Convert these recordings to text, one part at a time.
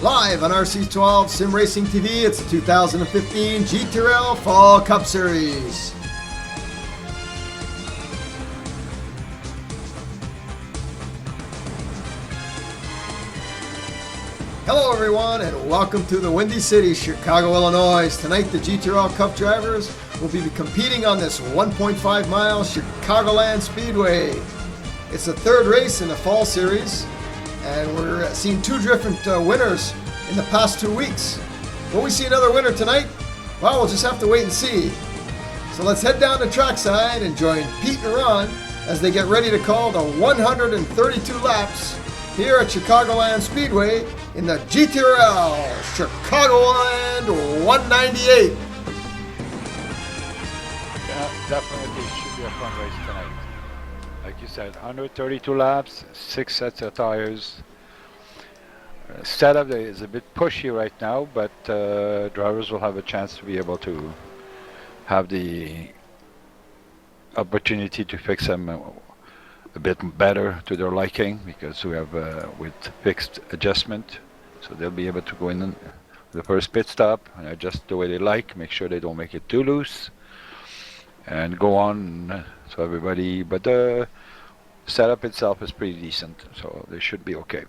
Live on RC12 Sim Racing TV, it's the 2015 Gtrl Fall Cup Series. Hello everyone and welcome to the Windy City, Chicago, Illinois. Tonight the Gtrl Cup drivers will be competing on this 1.5 mile Chicagoland Speedway. It's the third race in the Fall Series. And we're seeing two different winners in the past 2 weeks. Will we see another winner tonight? Well, we'll just have to wait and see. So let's head down to trackside and join Pete and Ron as they get ready to call the 132 laps here at Chicagoland Speedway in the Gtrl Chicagoland 198. Yeah, definitely should be a fun race tonight. Like you said, 132 laps, 6 sets of tires. Setup is a bit pushy right now, but drivers will have a chance to be able to have the opportunity to fix them a bit better to their liking, because we have with fixed adjustment, so they'll be able to go in the first pit stop and adjust the way they like, make sure they don't make it too loose, and go on. So everybody, but the setup itself is pretty decent, so they should be okay.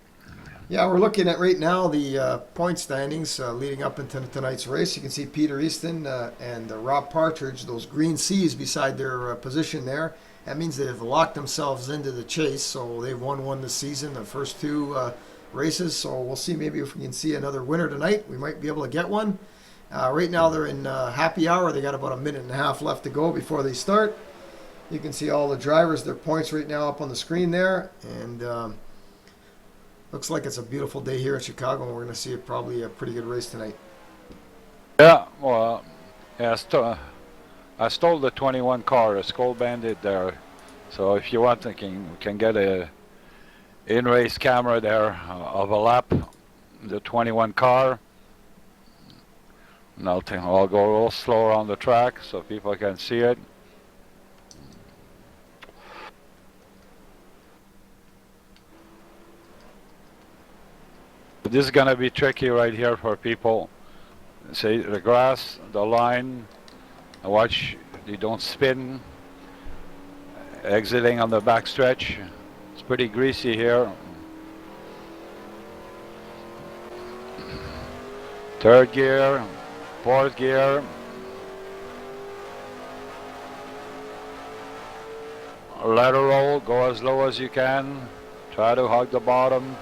Yeah, we're looking at right now the point standings leading up into tonight's race. You can see Peter Easton and Rob Partridge, those green C's beside their position there. That means they've locked themselves into the chase, so they've won one this season, the first two races. So we'll see maybe if we can see another winner tonight. We might be able to get one. Right now they're in happy hour. They got about a minute and a half left to go before they start. You can see all the drivers, their points right now up on the screen there. And looks like it's a beautiful day here in Chicago, and we're going to see probably a pretty good race tonight. Yeah, well, yeah, I stole the 21 car, a Skull Bandit there. So if you want, we can get a in-race camera there of a lap, the 21 car. And I'll go a little slower on the track so people can see it. This is going to be tricky right here for people. Say the grass, the line, watch you don't spin. Exiting on the back stretch. It's pretty greasy here. Third gear, fourth gear. Let her roll, go as low as you can. Try to hug the bottom.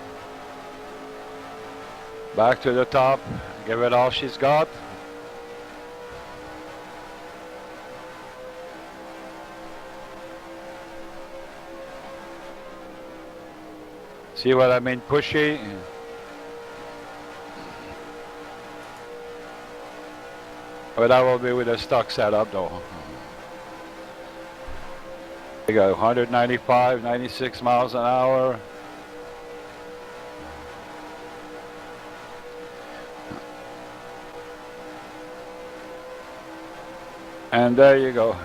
Back to the top, give it all she's got. See what I mean, pushy? But that will be with a stock setup though. You got 195, 96 miles an hour. And there you go.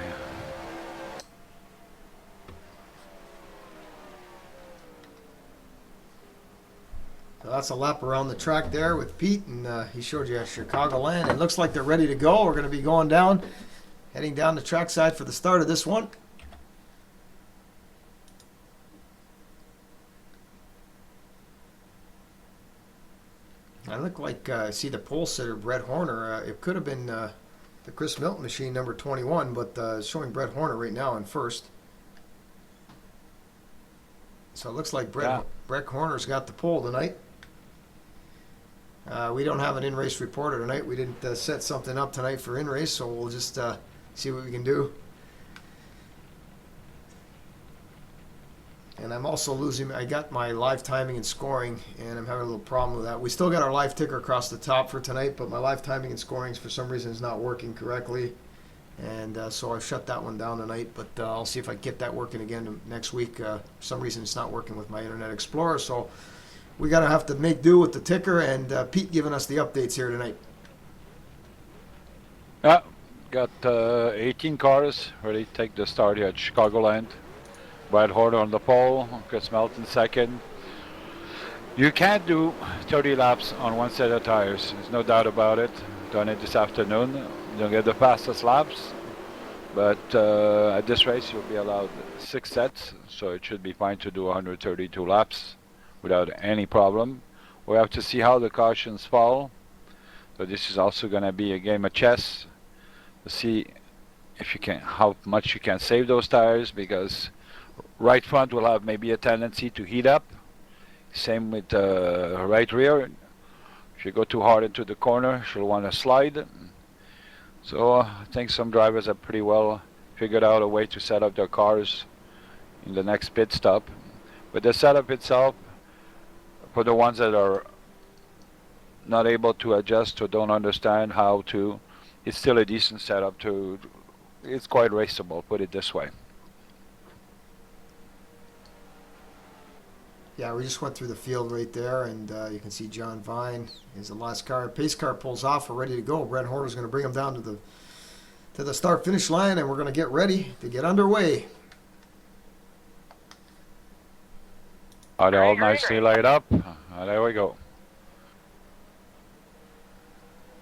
So that's a lap around the track there with Pete, and he showed you Chicagoland. It looks like they're ready to go. We're going to be going down, heading down the trackside for the start of this one. I look like I see the pole sitter, Brett Horner. It could have been the Chris Milton machine, number 21, but it's showing Brett Horner right now in first. So it looks like Brett Horner's got the pole tonight. We don't have an in-race reporter tonight. We didn't set something up tonight for in-race, so we'll just see what we can do. And I'm also losing, I got my live timing and scoring, and I'm having a little problem with that. We still got our live ticker across the top for tonight, but my live timing and scoring for some reason is not working correctly. And so I've shut that one down tonight, but I'll see if I can get that working again next week. For some reason it's not working with my Internet Explorer, so we got to have to make do with the ticker, and Pete giving us the updates here tonight. Yeah, got 18 cars ready to take the start here at Chicagoland. Brad Horner on the pole, Chris Melton second. You can't do 30 laps on one set of tires. There's no doubt about it. Done it this afternoon. You don't get the fastest laps, but at this race you'll be allowed 6 sets, so it should be fine to do 132 laps without any problem. We have to see how the cautions fall. So this is also going to be a game of chess to see if you can, how much you can save those tires, because right front will have maybe a tendency to heat up. Same with right rear. If you go too hard into the corner, she'll want to slide. So I think some drivers have pretty well figured out a way to set up their cars in the next pit stop. But the setup itself, for the ones that are not able to adjust or don't understand how to, it's still a decent setup. It's quite raceable, put it this way. Yeah, we just went through the field right there, and you can see John Vine is the last car. Pace car pulls off. We're ready to go. Brent Horner's going to bring him down to the start-finish line, and we're going to get ready to get underway. Are they all nicely laid up? There we go.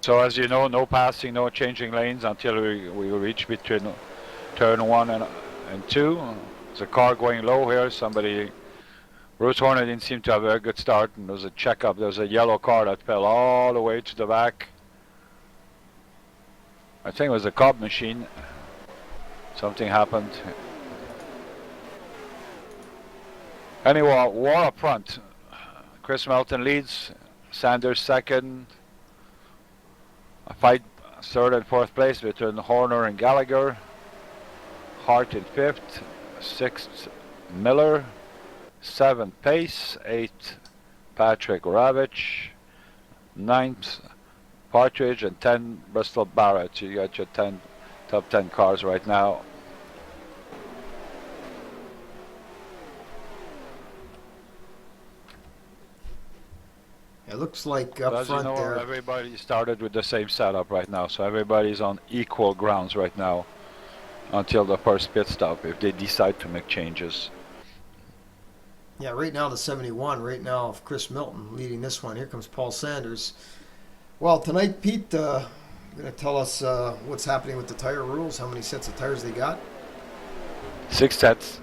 So as you know, no passing, no changing lanes until we reach between turn 1 and 2. There's a car going low here. Bruce Horner didn't seem to have a very good start, and there was a checkup. There was a yellow car that fell all the way to the back. I think it was a Cobb machine. Something happened. Anyway, war up front. Chris Melton leads, Sanders second. A fight third and fourth place between Horner and Gallagher. Hart in fifth, sixth Miller, 7th Pace, 8th Patrick Ravitch, 9th Partridge, and 10 Bristol Barrett. You got your top 10 cars right now. It looks like up As front you know, there. everybody started with the same setup right now, so everybody's on equal grounds right now until the first pit stop, if they decide to make changes. Yeah, right now the 71, right now of Chris Milton leading this one. Here comes Paul Sanders. Well, tonight, Pete, you're going to tell us what's happening with the tire rules, how many sets of tires they got. 6 sets,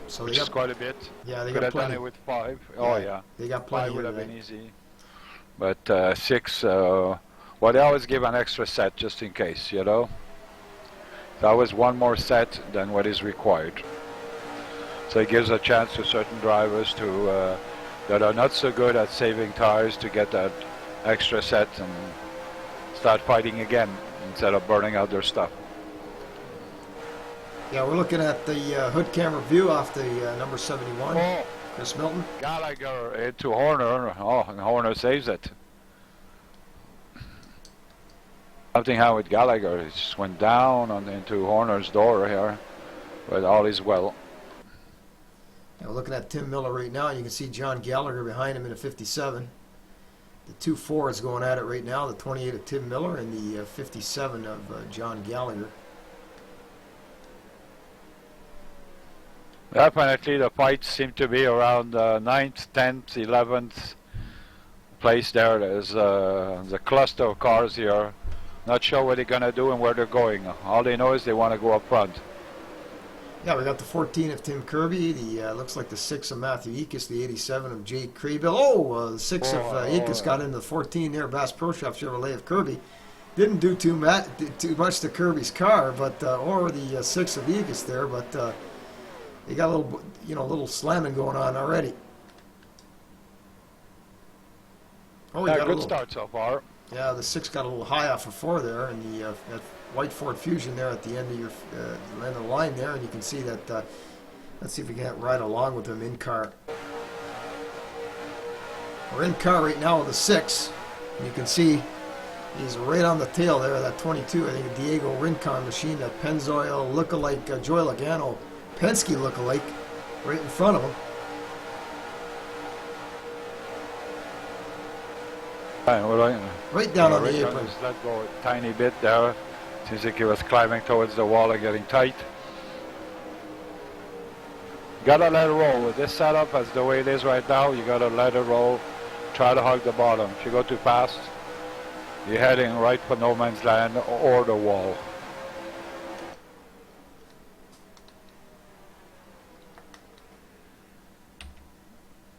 So which is quite a bit. Yeah, they could got have done plenty. it with 5. Oh yeah, They got plenty 5 would of have that. been easy. But 6, well, they always give an extra set just in case, you know. That was one more set than what is required. So it gives a chance to certain drivers to that are not so good at saving tires to get that extra set and start fighting again instead of burning out their stuff. Yeah, we're looking at the hood camera view off the number 71, Oh, Chris Milton. Gallagher into Horner. Oh, and Horner saves it. Something happened with Gallagher. It just went down into Horner's door here, but all is well. Yeah, we're looking at Tim Miller right now, and you can see John Gallagher behind him in a 57. The 2 Fords going at it right now, the 28 of Tim Miller and the 57 of John Gallagher. Definitely the fights seem to be around 9th, 10th, 11th place there. There's the cluster of cars here. Not sure what they're going to do and where they're going. All they know is they want to go up front. Yeah, we got the 14 of Tim Kirby, the looks like the 6 of Matthew Ekus, the 87 of Jake Craybill. The 6 of Ekus got into the 14 there, Bass Pro Shop Chevrolet of Kirby. Didn't do too much to Kirby's car, but or the 6 of Ekus there, but they got a little slamming going on already. Oh, Yeah, good start so far. Yeah, the 6 got a little high off of 4 there, and the that white Ford Fusion there at the end of your end of the line there, and you can see that. Let's see if we can ride along with them in car. We're in car right now with the 6, and you can see he's right on the tail there of that 22. I think a Diego Rincon machine, that Pennzoil lookalike, Joy Logano Penske lookalike, right in front of him. Right down on the apron. Just let go a tiny bit there. Seems like he was climbing towards the wall and getting tight. Gotta let it roll. With this setup as the way it is right now, you gotta let it roll. Try to hug the bottom. If you go too fast, you're heading right for no man's land or the wall.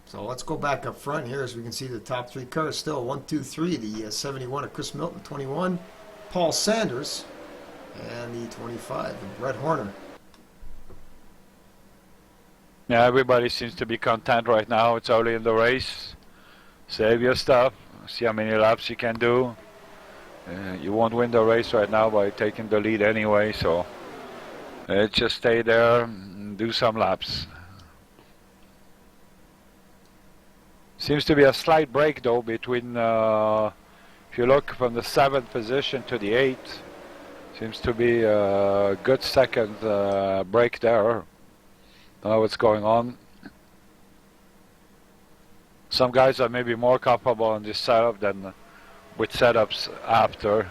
So let's go back up front here as we can see the top three cars still. 1, 2, 3. The 71 of Chris Milton, 21, Paul Sanders, and the 25 of Brett Horner. Yeah, everybody seems to be content right now. It's early in the race. Save your stuff. See how many laps you can do. You won't win the race right now by taking the lead anyway, so just stay there and do some laps. Seems to be a slight break though between, if you look from the 7th position to the 8th, seems to be a good second break there. Don't know what's going on. Some guys are maybe more comfortable on this setup than with setups after.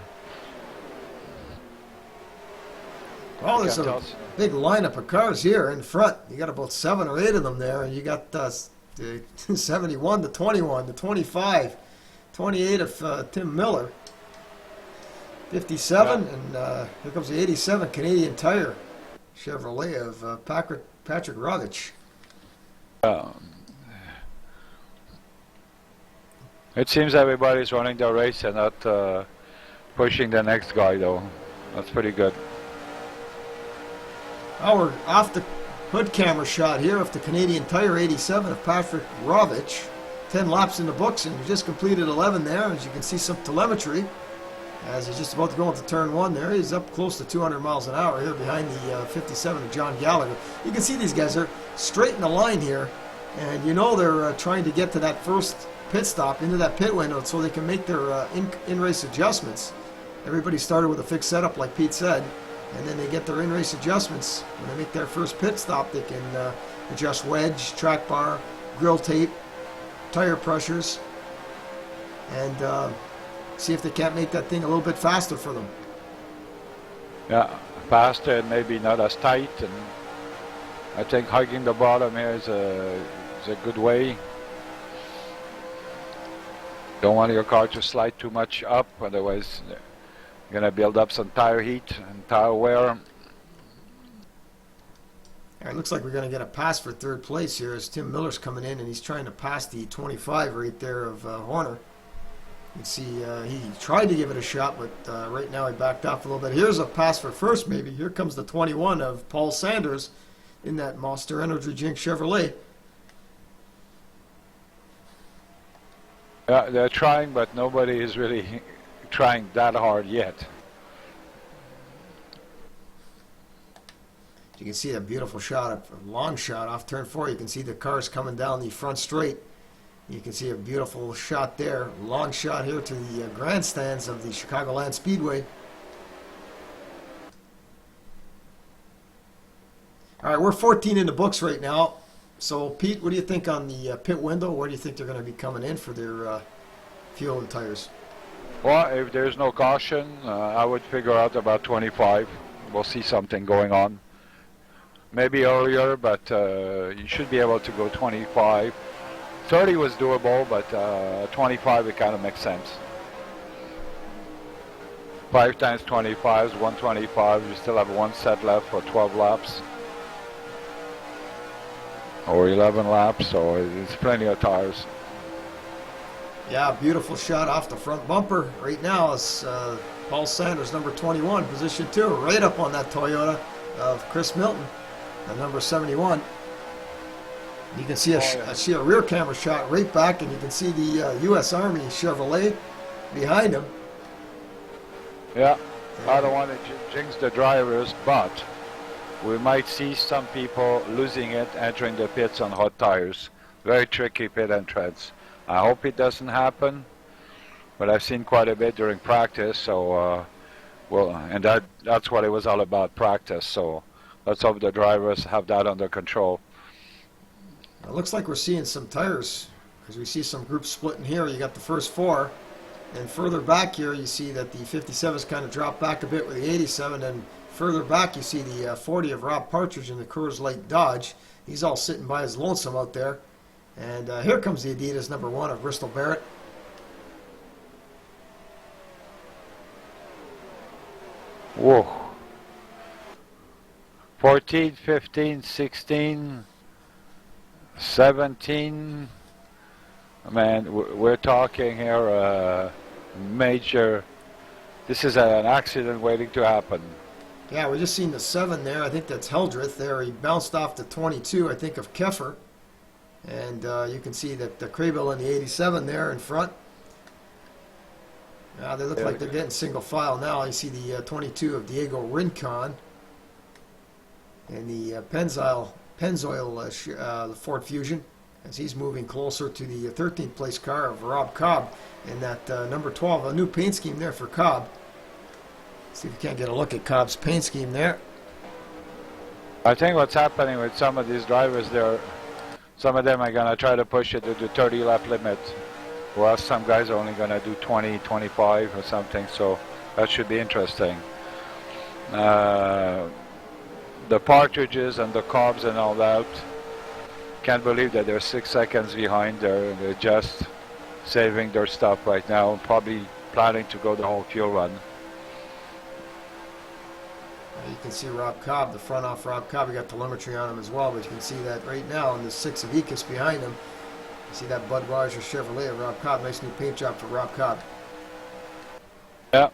Well, there's a big lineup of cars here in front. You got about 7 or 8 of them there, and you got the 71, the 21, the 25, 28 of Tim Miller, 57, yeah. And here comes the 87 Canadian Tire Chevrolet of Patrick Rodich. It seems everybody's running the race and not pushing the next guy though. That's pretty good. Well, we're off the hood camera shot here of the Canadian Tire 87 of Patrick Rodich. 10 laps in the books, and we just completed 11 there. As you can see, some telemetry as he's just about to go into turn 1 there. He's up close to 200 miles an hour here behind the 57 of John Gallagher. You can see these guys are straight in the line here, and you know they're trying to get to that first pit stop, into that pit window, so they can make their in-race adjustments. Everybody started with a fixed setup, like Pete said, and then they get their in-race adjustments. When they make their first pit stop, they can adjust wedge, track bar, grill tape, tire pressures, and see if they can't make that thing a little bit faster for them. Yeah, faster and maybe not as tight. And I think hugging the bottom here is a good way. Don't want your car to slide too much up, otherwise you're going to build up some tire heat and tire wear. All right, looks like we're going to get a pass for third place here as Tim Miller's coming in, and he's trying to pass the 25 right there of Horner. You can see he tried to give it a shot, but right now he backed off a little bit. Here's a pass for first maybe. Here comes the 21 of Paul Sanders in that Monster Energy Drink Chevrolet. Yeah, they're trying, but nobody is really trying that hard yet. You can see a beautiful shot, a long shot off turn 4. You can see the cars coming down the front straight. You can see a beautiful shot there. Long shot here to the grandstands of the Chicagoland Speedway. All right, we're 14 in the books right now. So, Pete, what do you think on the pit window? Where do you think they're going to be coming in for their fuel and tires? Well, if there's no caution, I would figure out about 25. We'll see something going on. Maybe earlier, but you should be able to go 25. 30 was doable, but 25, it kind of makes sense. 5 times 25 is 125. You still have one set left for 12 laps. Or 11 laps, so it's plenty of tires. Yeah, beautiful shot off the front bumper. Right now is Paul Sanders, number 21, position 2, right up on that Toyota of Chris Milton, number 71. You can see see a rear camera shot right back, and you can see the U.S. Army Chevrolet behind him. Yeah, I don't want to jinx the drivers, but we might see some people losing it entering the pits on hot tires. Very tricky pit entrance. I hope it doesn't happen, but I've seen quite a bit during practice. So, and that's what it was all about, practice. So let's hope the drivers have that under control. It looks like we're seeing some tires, as we see some groups splitting here. You got the first 4, and further back here you see that the 57's kind of dropped back a bit with the 87, and Further back, you see the 40 of Rob Partridge in the Coors Light Dodge. He's all sitting by his lonesome out there. And here comes the Adidas number 1 of Bristol Barrett. Whoa. 14, 15, 16, 17. Man, we're talking here major. This is an accident waiting to happen. Yeah, we just seen the 7 there. I think that's Heldreth there. He bounced off the 22, I think, of Keffer. And you can see that the Craybill and the 87 there in front. They look like they're getting single file now. You see the 22 of Diego Rincon. And the Pennzoil the Ford Fusion, as he's moving closer to the 13th place car of Rob Cobb in that number 12, a new paint scheme there for Cobb. See if we can't get a look at Cobb's paint scheme there. I think what's happening with some of these drivers there, some of them are going to try to push it to the 30 lap limit, while some guys are only going to do 20, 25 or something, so that should be interesting. The Partridges and the Cobbs and all that, can't believe that they're 6 seconds behind. They're just saving their stuff right now, probably planning to go the whole fuel run. You can see Rob Cobb, the front off Rob Cobb. We got telemetry on him as well, but you can see that right now in the 6 of Ekus behind him. You see that Budweiser Chevrolet of Rob Cobb. Nice new paint job for Rob Cobb. Yeah,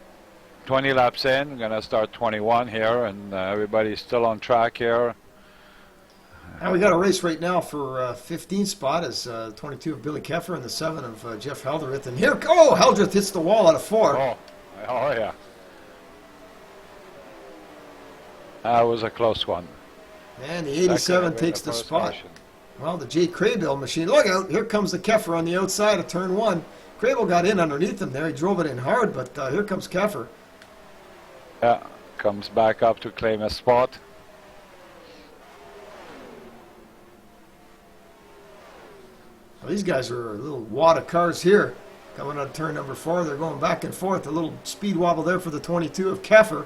20 laps in. We're going to start 21 here, and everybody's still on track here. And we got a race right now for 15 spot as 22 of Billy Keffer and the 7 of Jeff Heldreth. And here, Heldreth hits the wall out of 4. Oh yeah. That was a close one. And the 87 takes the spot. Position. Well, the J. Craybill machine. Look out. Here comes the Keffer on the outside of turn 1. Craybill got in underneath him there. He drove it in hard, but here comes Keffer. Yeah, comes back up to claim a spot. Well, these guys are a little wad of cars here. Coming on turn number 4. They're going back and forth. A little speed wobble there for the 22 of Keffer.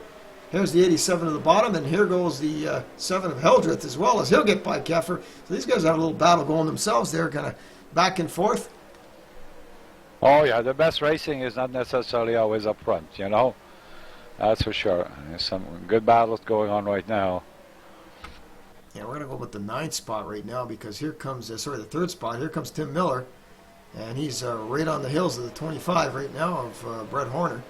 Here's the 87 at the bottom, and here goes the 7 of Heldreth as well, as he'll get by Keffer. So these guys have a little battle going themselves there, kind of back and forth. Oh yeah, the best racing is not necessarily always up front, you know. That's for sure. There's some good battles going on right now. Yeah, we're going to go with the 9th spot right now because here comes, the 3rd spot. Here comes Tim Miller, and he's right on the heels of the 25 right now of Brett Horner.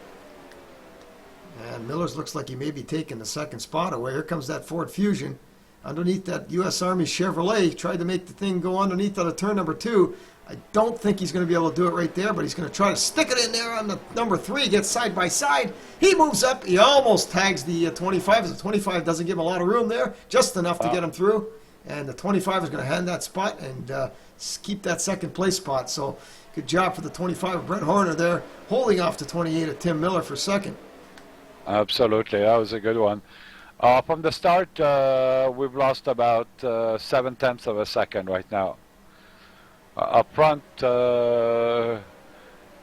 And Miller's looks like he may be taking the 2nd spot away. Here comes that Ford Fusion underneath that U.S. Army Chevrolet. He tried to make the thing go underneath out of turn number 2. I don't think he's going to be able to do it right there, but he's going to try to stick it in there on the number 3, gets side by side. He moves up. He almost tags the 25, as the 25 doesn't give him a lot of room there, just enough to get him through. And the 25 is going to hand that spot and keep that 2nd place spot. So good job for the 25 of Brett Horner there, holding off the 28 of Tim Miller for 2nd. Absolutely, that was a good one. From the start, we've lost about 7/10 of a second right now. Up front, if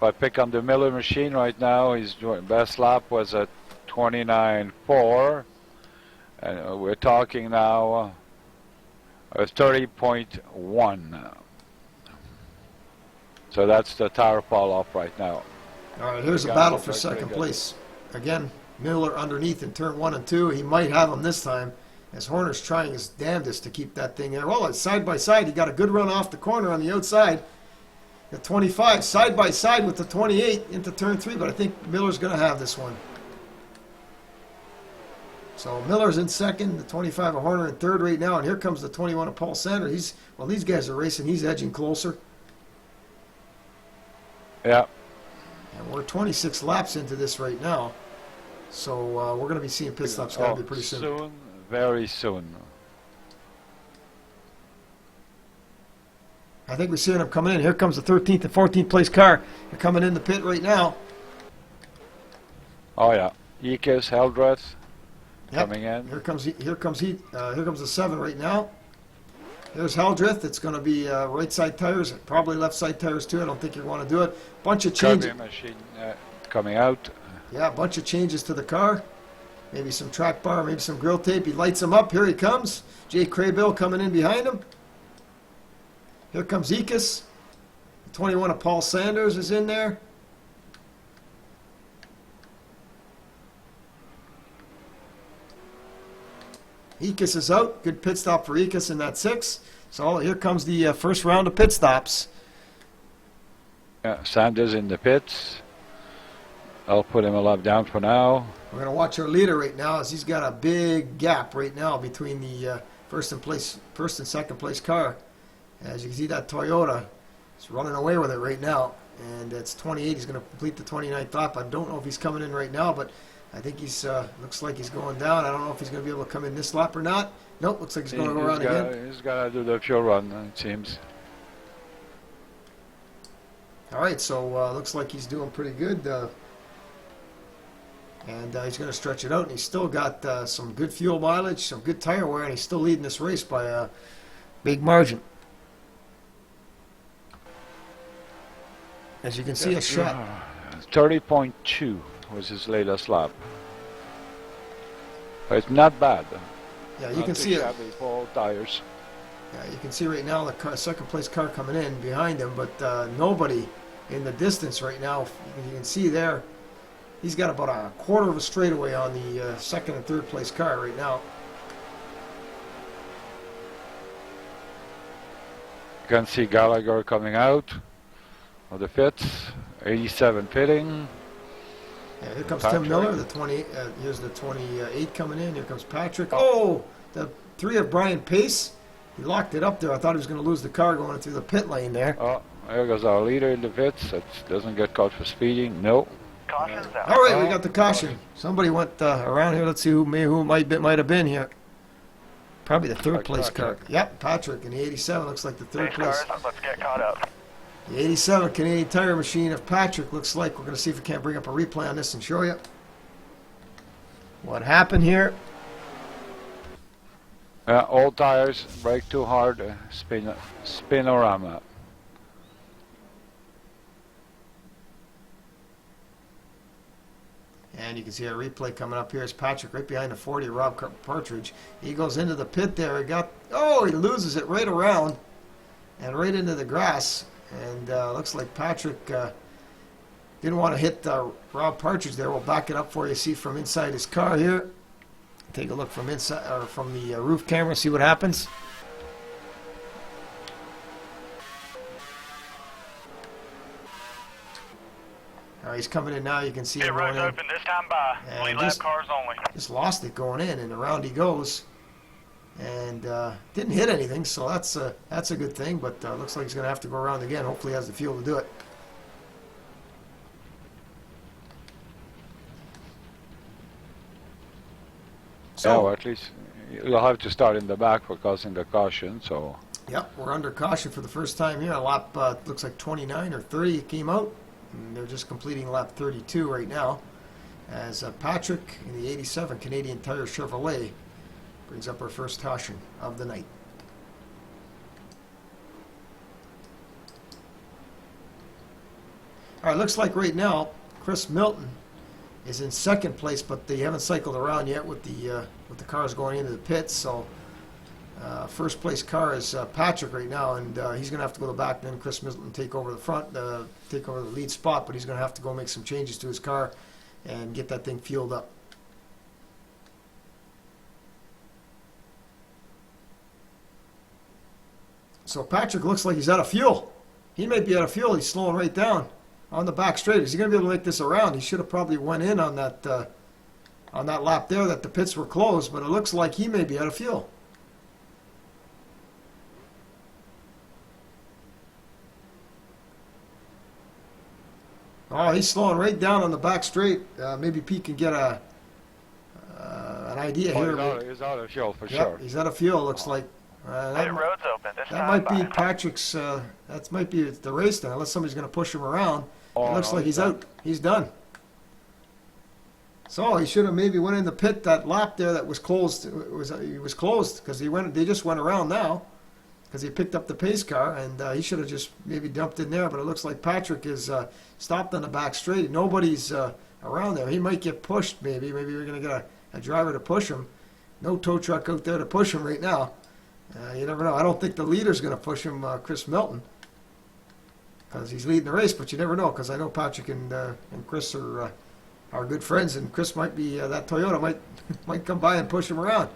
I pick on the Miller machine right now, his best lap was at 29.4, and we're talking now 30.1. So that's the tire fall off right now. All right, here's a battle for 2nd place. Again, Miller underneath in turn 1 and 2. He might have him this time, as Horner's trying his damnedest to keep that thing there. Well, it's side by side. He got a good run off the corner on the outside. The 25 side by side with the 28 into turn 3, but I think Miller's going to have this one. So Miller's in 2nd, the 25 of Horner in 3rd right now, and here comes the 21 of Paul Sander. Well, these guys are racing. He's edging closer. Yeah. And we're 26 laps into this right now. So we're going to be seeing pit stops got to be pretty soon. Soon, very soon. I think we're seeing them coming in. Here comes the 13th and 14th place car. They're coming in the pit right now. Oh yeah, Ekus, Heldreth coming in. Here comes the 7 right now. There's Heldreth. It's going to be right side tires, probably left side tires too. I don't think you want to do it. Bunch of changes. Machine coming out. Yeah, a bunch of changes to the car. maybe some track bar, maybe some grill tape. He lights him up. Here he comes. Jay Craybill coming in behind him. Here comes Ekus. 21 of Paul Sanders is in there. Ekus is out. Good pit stop for Ekus in that 6. So here comes the first round of pit stops. Yeah, Sanders in the pits. I'll put him a lap down for now. We're going to watch our leader right now as he's got a big gap right now between the first and second place car. As you can see, that Toyota is running away with it right now. And it's 28. He's going to complete the 29th lap. I don't know if he's coming in right now, but I think he's looks like he's going down. I don't know if he's going to be able to come in this lap or not. Nope, looks like he's going to go around again. He's got to do the fuel run, it seems. All right, so looks like he's doing pretty good. And he's going to stretch it out. And he's still got some good fuel mileage, some good tire wear, and he's still leading this race by a big margin. As you can see, a shot. 30.2 was his latest lap. But it's not bad. Yeah, you can see it. Full tires. Yeah, you can see right now the second place car coming in behind him, but nobody in the distance right now. You can see there, he's got about a quarter of a straightaway on the second and third place car right now. You can see Gallagher coming out of the pits. 87 pitting. Yeah, here comes Tim Miller, the 20. Here's the 28 coming in. Here comes Patrick. Oh, the 3 of Brian Pace. He locked it up there. I thought he was going to lose the car going through the pit lane there. Oh, there goes our leader in the pits. That doesn't get caught for speeding. No. Caution's out. All right, we got the caution. Somebody went around here. Let's see who might have been here. Probably the third place car. Yep, Patrick in the 87 looks like the third place. Cars, let's get caught up. The 87 Canadian Tire Machine of Patrick looks like. We're going to see if we can't bring up a replay on this and show you what happened here. Old tires, brake too hard, spinorama. And you can see a replay coming up here. It's Patrick right behind the 40, Rob Partridge. He goes into the pit there. He loses it right around and right into the grass. And looks like Patrick didn't want to hit Rob Partridge there. We'll back it up for you. See from inside his car here. Take a look from inside or from the roof camera. See what happens. All right, he's coming in now. You can see him road's going in. open this time by. Lead lap cars only. Just lost it going in, and around he goes. And didn't hit anything, so that's a good thing. But looks like he's going to have to go around again. Hopefully, he has the fuel to do it. So, yeah, well, at least you'll have to start in the back for causing the caution. So. Yep, we're under caution for the first time here. A lap looks like 29 or 30 came out, and they're just completing lap 32 right now. As Patrick in the 87 Canadian Tire Chevrolet brings up our first caution of the night. All right, looks like right now Chris Milton is in second place, but they haven't cycled around yet with the cars going into the pits. So first place car is Patrick right now, and he's going to have to go to the back. Then Chris Milton take over the front, take over the lead spot, but he's going to have to go make some changes to his car and get that thing fueled up. So Patrick looks like he's out of fuel. He might be out of fuel. He's slowing right down on the back straight. Is he going to be able to make this around? He should have probably went in on that lap there that the pits were closed, but it looks like he may be out of fuel. Oh, he's slowing right down on the back straight. Maybe Pete can get an idea here. He's out of fuel for Yep, sure. he's out of fuel. Looks like Pit road's open this that time might be by. Patrick's. That might be the race then, unless somebody's going to push him around. Oh, It looks no, like he's out. He's done. So he should have maybe went in the pit that lap there that was closed. He was closed because they just went around now because he picked up the pace car, and he should have just maybe dumped in there. But it looks like Patrick is stopped on the back straight. Nobody's around there. He might get pushed. Maybe we're going to get a driver to push him. No tow truck out there to push him right now. You never know. I don't think the leader's going to push him, Chris Milton, because he's leading the race. But you never know, because I know Patrick and Chris are good friends, and Chris might be that Toyota might come by and push him around.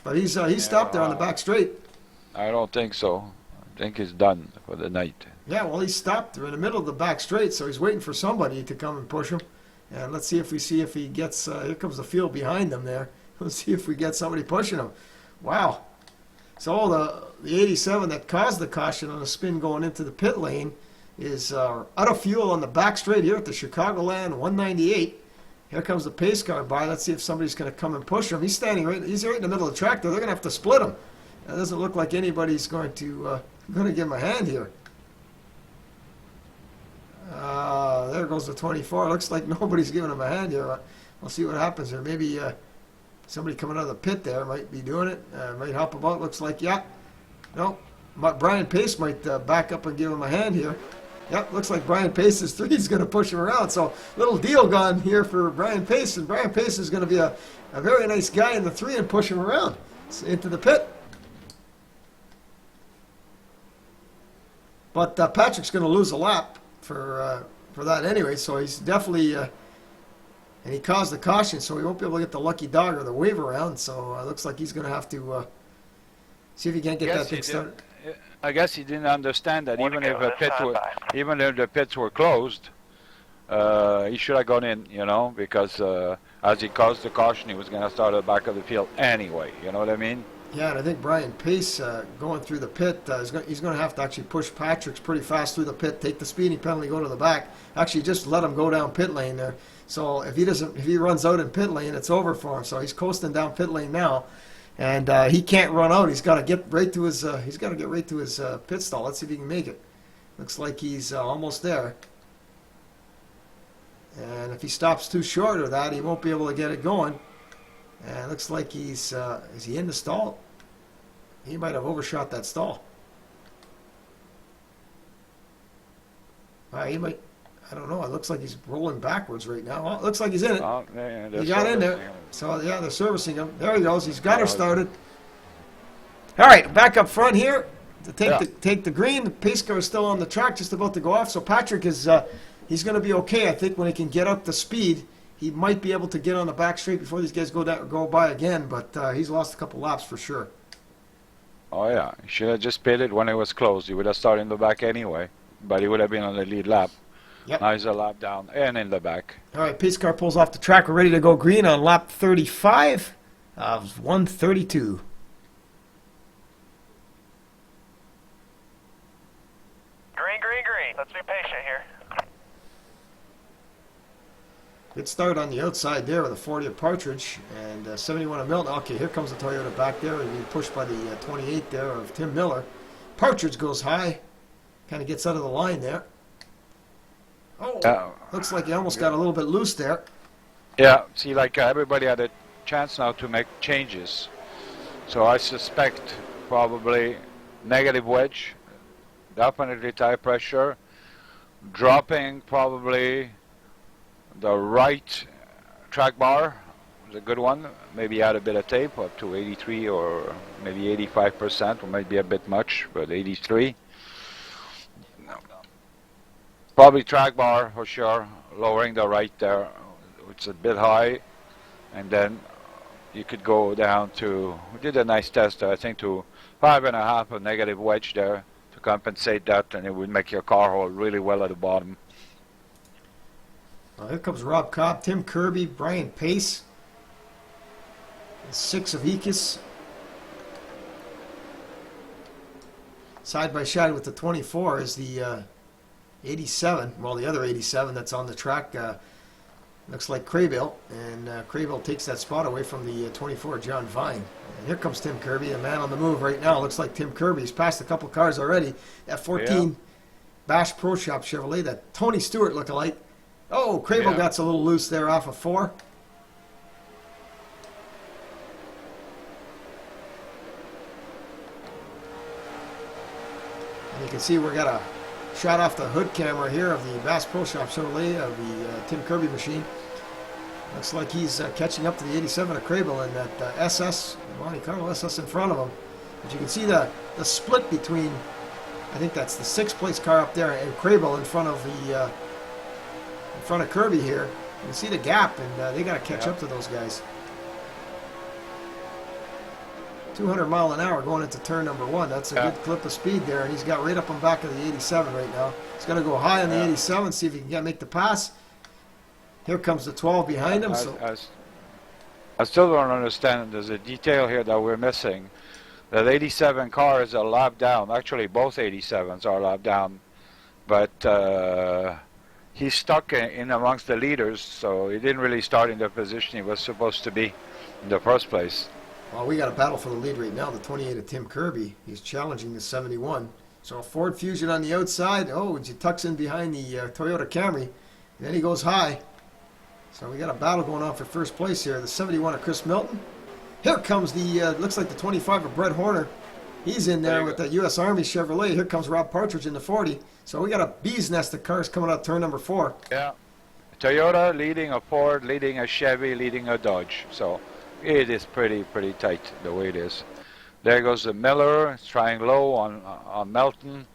But he's stopped there on the back straight. I don't think so. I think he's done for the night. Yeah, well, he stopped there in the middle of the back straight, so he's waiting for somebody to come and push him. And let's see if he gets. Here comes the field behind them there. Let's see if we get somebody pushing him. Wow. So the 87 that caused the caution on the spin going into the pit lane is out of fuel on the back straight here at the Chicagoland 198. Here comes the pace car by. Let's see if somebody's going to come and push him. He's right in the middle of the track there. They're going to have to split him. It doesn't look like anybody's going to give him a hand here. There goes the 24. Looks like nobody's giving him a hand here. We'll see what happens here. Maybe somebody coming out of the pit there might be doing it. Might help him out. Looks like, yeah. No. Brian Pace might back up and give him a hand here. Yep, looks like Brian Pace's 3 is going to push him around. So little deal gone here for Brian Pace. And Brian Pace is going to be a very nice guy in the 3 and push him around into the pit. But Patrick's going to lose a lap for that anyway. So he's definitely... and he caused the caution, so he won't be able to get the lucky dog or the wave around. So it looks like he's going to have to see if he can't get that thing started. I guess he didn't understand that even if the pits were closed, he should have gone in, because as he caused the caution, he was going to start at the back of the field anyway. You know what I mean? Yeah, and I think Brian Pace going through the pit, he's going to have to actually push Patrick's pretty fast through the pit, take the speeding penalty, go to the back. Actually, just let him go down pit lane there. So if he runs out in pit lane, it's over for him. So he's coasting down pit lane now, and he can't run out. He's got to get right to his. Pit stall. Let's see if he can make it. Looks like he's almost there. And if he stops too short of that, he won't be able to get it going. And it looks like he's. Is he in the stall? He might have overshot that stall. He might. I don't know. It looks like he's rolling backwards right now. Well, it looks like he's in it. Oh, yeah, he got in there. So, yeah, they're servicing him. There he goes. He's got her started. All right, back up front here to take the green. The pace car is still on the track, just about to go off. So Patrick is he's going to be okay, I think, when he can get up to speed. He might be able to get on the back straight before these guys go by again, but he's lost a couple laps for sure. Oh, yeah. He should have just pitted when it was closed. He would have started in the back anyway, but he would have been on the lead lap. Yep. Now he's a lap down and in the back. All right, pace car pulls off the track. We're ready to go green on lap 35 of 132. Green. Let's be patient here. Good start on the outside there with a 40 of Partridge and 71 of Milton. Okay, here comes the Toyota back there. Being pushed by the 28 there of Tim Miller. Partridge goes high. Kind of gets out of the line there. Oh, looks like he almost got a little bit loose there. Yeah, see, everybody had a chance now to make changes. So I suspect probably negative wedge, definitely tire pressure, dropping probably the right track bar was a good one. Maybe add a bit of tape up to 83 or maybe 85%, or maybe a bit much, but 83. Probably track bar for sure, lowering the right there. It's a bit high, and then you could go down to, we did a nice test there, I think to 5.5 of negative wedge there to compensate that, and it would make your car hold really well at the bottom. Here comes Rob Cobb, Tim Kirby, Brian Pace, 6 of Ekis. Side by side with the 24 is the 87, well, the other 87 that's on the track looks like Craybill, and Craybill takes that spot away from the 24, John Vine. And here comes Tim Kirby, a man on the move right now. Looks like Tim Kirby. He's passed a couple cars already. That 14 Bash Pro Shop Chevrolet, that Tony Stewart lookalike. Oh, Craybill got a little loose there off of 4. And you can see we got a shot off the hood camera here of the Bass Pro Shop Chevrolet of the Tim Kirby machine. Looks like he's catching up to the 87 of Crable and that SS, Monte Carlo SS in front of him. But you can see the split between, I think that's the 6th place car up there, and Crable in front of the in front of Kirby here. You can see the gap, and they got to catch up to those guys. 200 mile an hour going into turn number 1. That's a good clip of speed there, and he's got right up on back of the 87 right now. He's going to go high on the 87, see if he can make the pass. Here comes the 12 behind him. I still don't understand. There's a detail here that we're missing. That 87 car is a lap down. Actually, both 87s are a lap down. But he's stuck in amongst the leaders, so he didn't really start in the position he was supposed to be in the first place. Well, we got a battle for the lead right now. The 28 of Tim Kirby. He's challenging the 71. So a Ford Fusion on the outside. Oh, he tucks in behind the Toyota Camry. And then he goes high. So we got a battle going on for first place here. The 71 of Chris Milton. Here comes the, looks like the 25 of Brett Horner. He's in there with that U.S. Army Chevrolet. Here comes Rob Partridge in the 40. So we got a bee's nest of cars coming out turn number 4. Yeah. Toyota leading a Ford, leading a Chevy, leading a Dodge. So it is pretty tight the way it is. There goes the Miller. It's trying low on Melton.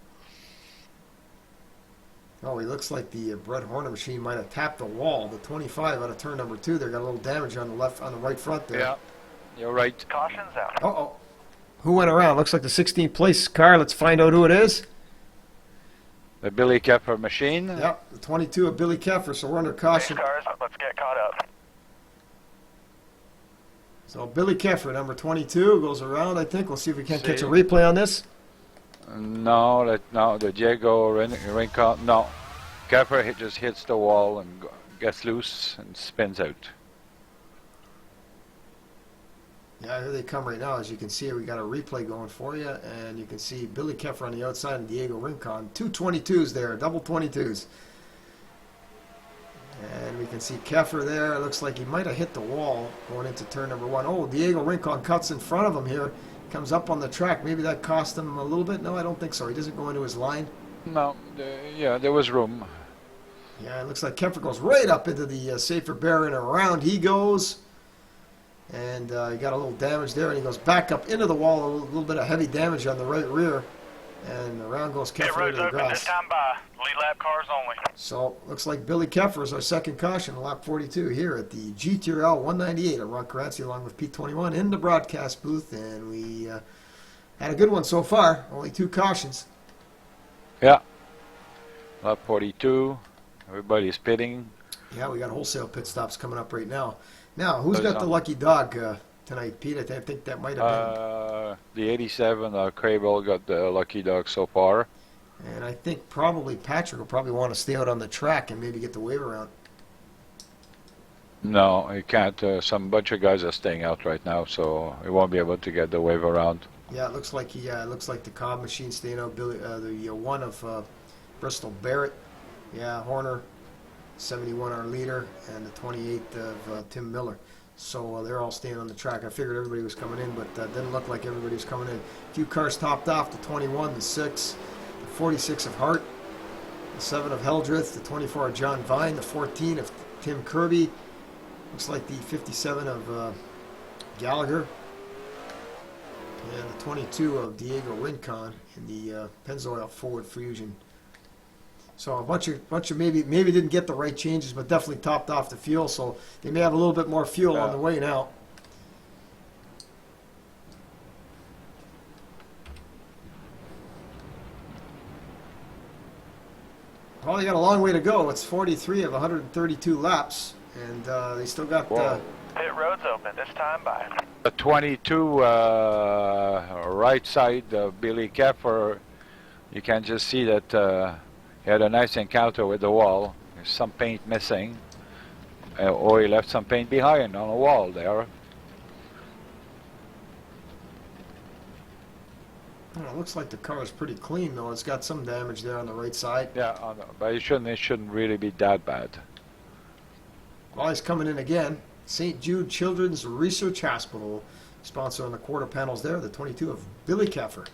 Oh, he looks like the Brett Horner machine might have tapped the wall. The 25 out of turn number 2. They got a little damage on the right front there. Yeah, you're right. Caution's out. Uh-oh. Who went around? Looks like the 16th place car. Let's find out who it is. The Billy Kepper machine. Yep, the 22 of Billy Keffer, so we're under caution. Cars, let's get caught up. So Billy Keffer, number 22, goes around, I think. We'll see if we can't catch a replay on this. No, the Diego Rincon. No, Kepper just hits the wall and gets loose and spins out. Yeah, here they come right now. As you can see, we got a replay going for you, and you can see Billy Keffer on the outside and Diego Rincon. 2 22s there, double 22s. And we can see Keffer there. It looks like he might have hit the wall going into turn number 1. Oh, Diego Rincon cuts in front of him here. Comes up on the track. Maybe that cost him a little bit. No, I don't think so. He doesn't go into his line. No, yeah, there was room. Yeah, it looks like Keffer goes right up into the safer barrier, and around he goes. And he got a little damage there, and he goes back up into the wall. A little bit of heavy damage on the right rear. And around goes Keffer into the grass. This time by lead lap cars only. So, looks like Billy Keffer is our second caution, lap 42 here at the Gtrl 198 of Ron Caranci along with P21 in the broadcast booth. And we had a good one so far. Only 2 cautions. Yeah. Lap 42. Everybody's pitting. Yeah, we got wholesale pit stops coming up right now. Now, who's got the lucky dog tonight, Pete? I think that might have been... The 87, Crable got the lucky dog so far. And I think probably Patrick will probably want to stay out on the track and maybe get the wave around. No, he can't. Some bunch of guys are staying out right now, so he won't be able to get the wave around. Yeah, it looks like it looks like the Cobb machine staying out. Billy, the one of Bristol Barrett. Yeah, Horner, 71 our leader, and the 28 of Tim Miller. So they're all staying on the track. I figured everybody was coming in, but didn't look like everybody was coming in. A few cars topped off, the 21, the 6, the 46 of Hart, the 7 of Heldreth, the 24 of John Vine, the 14 of Tim Kirby. Looks like the 57 of Gallagher, and the 22 of Diego Rincon in the Pennzoil Ford Fusion. So a bunch of maybe didn't get the right changes, but definitely topped off the fuel. So they may have a little bit more fuel on the way now. Well, they got a long way to go. It's 43 of 132 laps, and they still got. Pit road's open this time by. The 22 right side, Billy Keffer, you can just see that. He had a nice encounter with the wall. There's some paint missing. Or he left some paint behind on the wall there. It looks like the car is pretty clean, though. It's got some damage there on the right side. Yeah, but it shouldn't really be that bad. Well, he's coming in again. St. Jude Children's Research Hospital, sponsor on the quarter panels there. The 22 of Billy Keffer.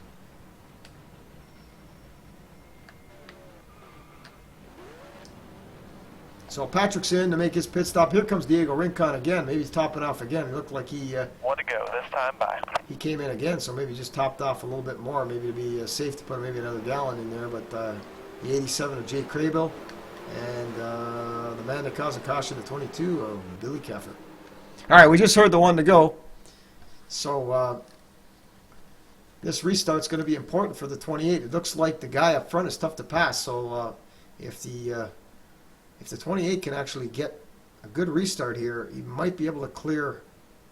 So Patrick's in to make his pit stop. Here comes Diego Rincon again. Maybe he's topping off again. It looked like he 1 to go. This time by. he came in again, so maybe just topped off a little bit more. Maybe to be safe to put maybe another gallon in there. But the 87 of Jay Crable and the man that caused a caution, the 22 of Billy Keffer. All right, we just heard the 1 to go. So this restart's going to be important for the 28. It looks like the guy up front is tough to pass. So if the 28 can actually get a good restart here, he might be able to clear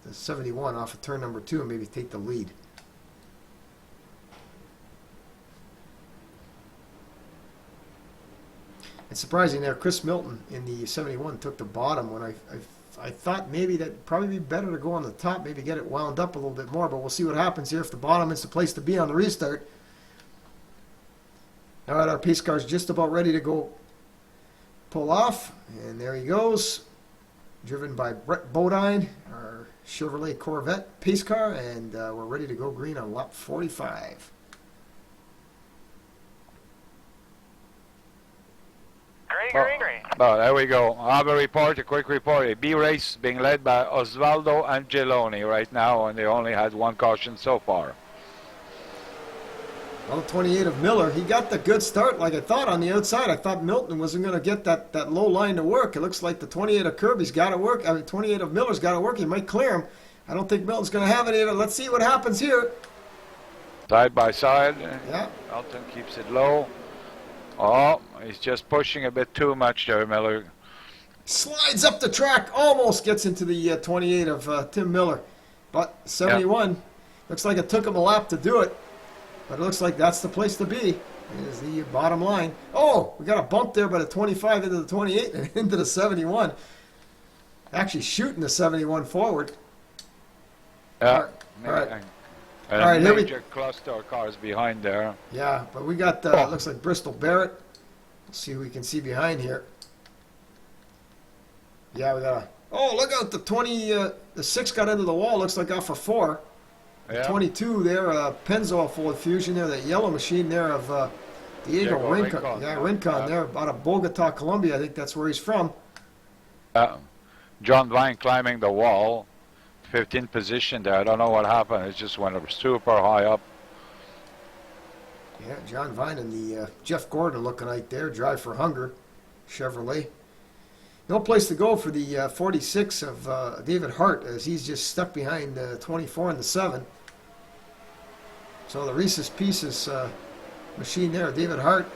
the 71 off of turn number 2 and maybe take the lead. It's surprising there, Chris Milton in the 71 took the bottom when I thought maybe that'd probably be better to go on the top, maybe get it wound up a little bit more, but we'll see what happens here if the bottom is the place to be on the restart. All right, our pace car's just about ready to go pull off, and there he goes, driven by Brett Bodine, our Chevrolet Corvette pace car, and we're ready to go green on lap 45. Green. Oh, there we go. I have a quick report. A B race being led by Osvaldo Angeloni right now, and they only had 1 caution so far. Well, 28 of Miller, he got the good start like I thought on the outside. I thought Milton wasn't going to get that low line to work. It looks like the 28 of Kirby's got to work. I mean, 28 of Miller's got to work. He might clear him. I don't think Milton's going to have any of it. Let's see what happens here. Side by side. Yeah. Milton keeps it low. Oh, he's just pushing a bit too much there, Miller. Slides up the track, almost gets into the 28 of Tim Miller. But 71, looks like it took him a lap to do it. But it looks like that's the place to be, is the bottom line. Oh, we got a bump there by the 25 into the 28 and into the 71. Actually shooting the 71 forward. Yeah. All right. And All right, a here major cluster of cars behind there. Yeah, but we got, looks like Bristol Barrett. Let's see who we can see behind here. Yeah, we got a, oh, look out, the 6 got into the wall, looks like off for 4. Yeah. 22 there, Pennzoil full fusion there, that yellow machine there of Diego Rincon. Yeah, Rincon there, out of Bogota, Colombia. I think that's where he's from. John Vine climbing the wall, 15th position there. I don't know what happened. It just went up super high up. Yeah, John Vine and the Jeff Gordon looking right there. Drive for Hunger, Chevrolet. No place to go for the 46 of David Hart, as he's just stuck behind 24 and the 7. So the Reese's Pieces machine there, David Hart,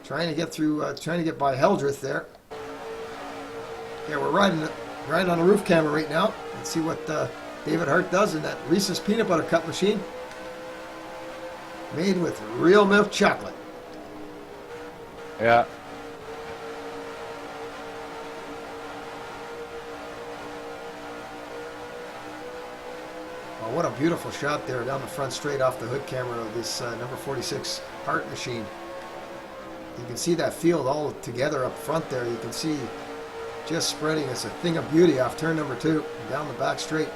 trying to get through, trying to get by Heldreth there. Yeah, we're riding on the roof camera right now. Let's see what David Hart does in that Reese's Peanut Butter Cup machine, made with real milk chocolate. Yeah. Oh, what a beautiful shot there down the front straight off the hood camera of this number 46 Hart machine. You can see that field all together up front there. You can see just spreading. It's a thing of beauty off turn number 2 down the back straight.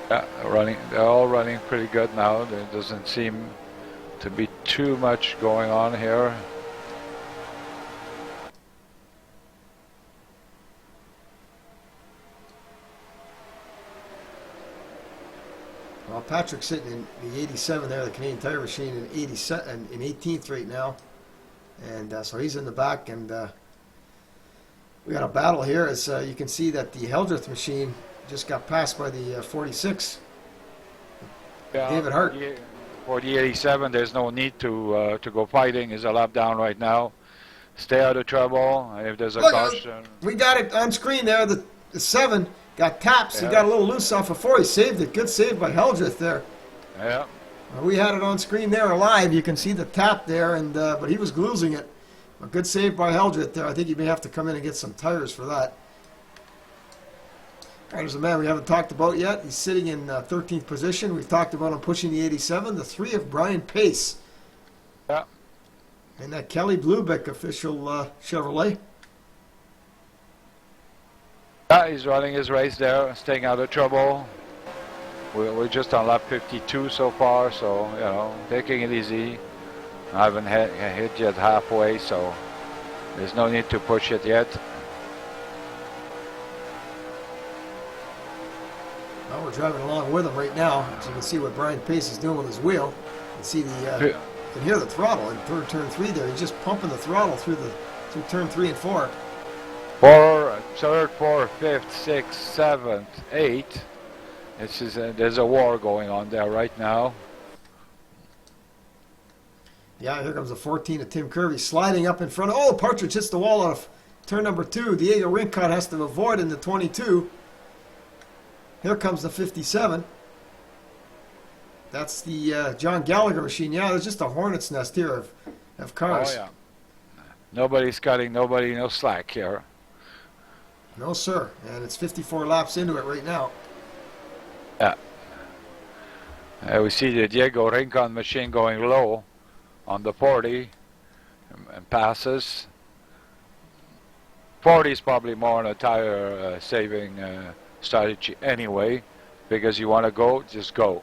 Yeah, they're all running pretty good now. There doesn't seem to be too much going on here. Well, Patrick's sitting in the 87 there, the Canadian Tire machine, in 87 in 18th right now, and so he's in the back, and we got a battle here. As you can see that the Heldreth machine just got passed by the 46. Yeah, David Hart. For the 87, there's no need to go fighting. He's a lap down right now. Stay out of trouble. And if there's a caution, we got it on screen there. The 7 got taps. Yeah. He got a little loose off of 4. He saved it. Good save by Heldreth there. yeah. We had it on screen there live. You can see the tap there, and but he was gloozing it. A good save by Heldreth there. I think you may have to come in and get some tires for that. All right, there's a man we haven't talked about yet. He's sitting in 13th position. We've talked about him pushing the 87. The 3 of Brian Pace. Yeah. And that Kelly Bluebeck official Chevrolet. Yeah, he's running his race there, staying out of trouble. We're just on lap 52 so far, so, you know, taking it easy. I haven't hit yet halfway, so there's no need to push it yet. Well, we're driving along with him right now. As you can see what Brian Pace is doing with his wheel. You can see the, you can hear the throttle in turn 3 there. He's just pumping the throttle through turn 3 and 4. Third, fourth, fifth, sixth, seventh, eighth. There's a war going on there right now. Yeah, here comes the 14 of Tim Kirby sliding up in front of. Oh, Partridge hits the wall out of turn number 2. Diego Rincon has to avoid in the 22. Here comes the 57. That's the John Gallagher machine. Yeah, there's just a hornet's nest here of cars. Oh, yeah. Nobody's cutting, no slack here. No, sir. And it's 54 laps into it right now. Yeah. We see the Diego Rincon machine going low on the 40 and passes. 40 is probably more on a tire saving strategy anyway, because you want to go, just go.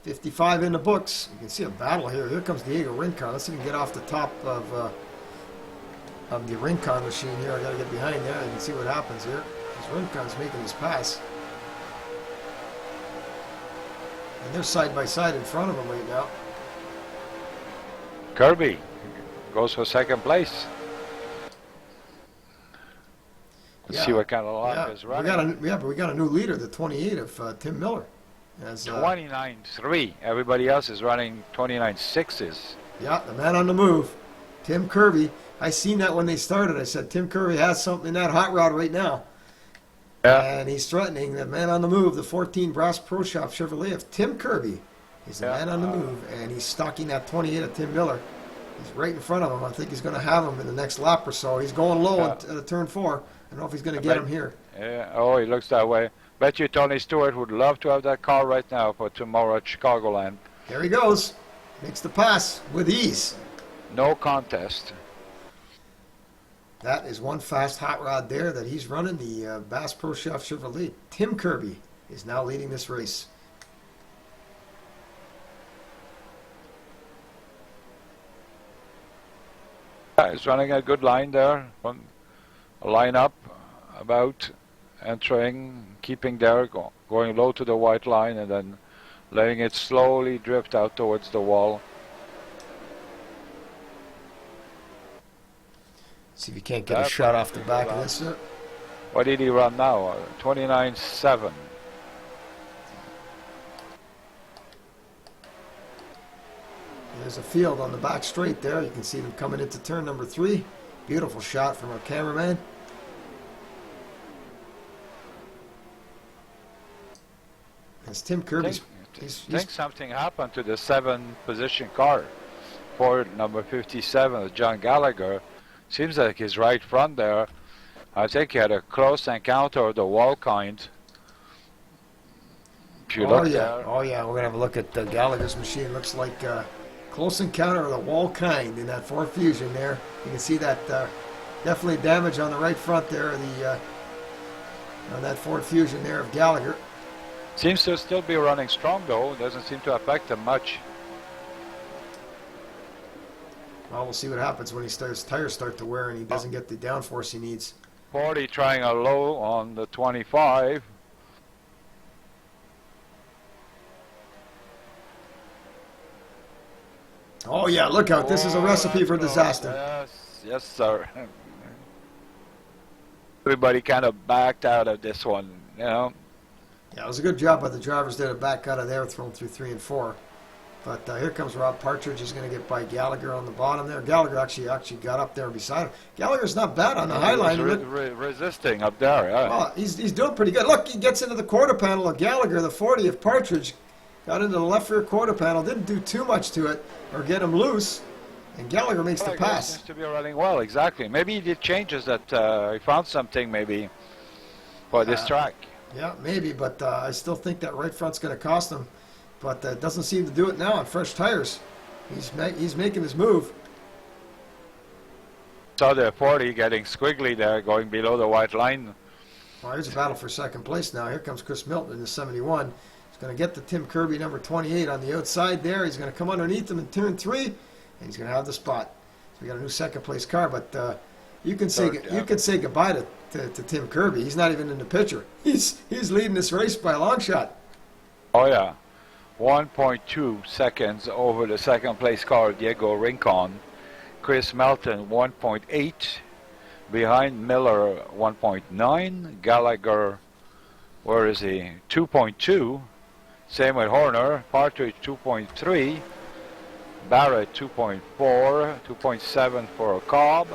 .55 in the books. You can see a battle here. Here comes Diego Rincon. Let's see if we can get off the top of the Rincon machine here. I got to get behind there. You can see what happens here. As Rincon's making his pass. And they're side by side in front of him right now. Kirby goes for second place. Let's see what kind of lap is running. But we got a new leader, the 28 of Tim Miller. 29.3. Everybody else is running 29.6s. Yeah, the man on the move, Tim Kirby. I seen that when they started. I said, Tim Kirby has something in that hot rod right now. Yeah. And he's threatening the man on the move, the 14 Brass Pro Shop Chevrolet of Tim Kirby. He's the man on the move, and he's stalking that 28 of Tim Miller. He's right in front of him. I think he's going to have him in the next lap or so. He's going low at turn 4. I don't know if he's going to get him here. Yeah. Oh, he looks that way. Bet you Tony Stewart would love to have that car right now for tomorrow at Chicagoland. There he goes. Makes the pass with ease. No contest. That is one fast hot rod there that he's running, the Bass Pro Shop Chevrolet. Tim Kirby is now leading this race. Yeah, he's running a good line there. A line up, about entering, keeping there, going low to the white line, and then letting it slowly drift out towards the wall. See if you can't get a shot off the back of this. What did he run now? 29.7. There's a field on the back straight there. You can see them coming into turn number 3. Beautiful shot from our cameraman. As Tim Kirby. I think something happened to the 7th position car. Ford number 57, John Gallagher. Seems like his right front there. I think he had a close encounter of the wall kind. If you look there. Oh yeah, we're gonna have a look at Gallagher's machine. Looks like close encounter of the wall kind in that Ford Fusion there. You can see that definitely damage on the right front there. On that Ford Fusion there of Gallagher. Seems to still be running strong though. Doesn't seem to affect him much. Well, we'll see what happens when his tires start to wear and he doesn't get the downforce he needs. 40 trying a low on the 25. Oh yeah, look out. This is a recipe for disaster. Yes, sir. Everybody kind of backed out of this one, you know. Yeah, it was a good job by the drivers there to back out of there, thrown through 3 and 4. But here comes Rob Partridge. He's going to get by Gallagher on the bottom there. Gallagher actually got up there beside him. Gallagher's not bad on the high line. Resisting up there, yeah. Well, he's doing pretty good. Look, he gets into the quarter panel of Gallagher. The 40 of Partridge got into the left rear quarter panel. Didn't do too much to it or get him loose. And Gallagher makes the pass. Seems to be running well, exactly. Maybe he did changes that he found something maybe for this track. Yeah, maybe, but I still think that right front's going to cost him. But doesn't seem to do it now on fresh tires. He's making his move. Saw the 40 getting squiggly there, going below the white line. Well, here's a battle for second place now. Here comes Chris Milton in the 71. He's going to get the Tim Kirby number 28 on the outside there. He's going to come underneath him in turn 3, and he's going to have the spot. So we got a new second place car, but you can say goodbye to Tim Kirby. He's not even in the picture. He's leading this race by a long shot. Oh yeah, 1.2 seconds over the second place car, Diego Rincon. Chris Melton 1.8, behind Miller 1.9, Gallagher, where is he? 2.2. Same with Horner, Partridge 2.3, Barrett 2.4, 2.7 for Cobb,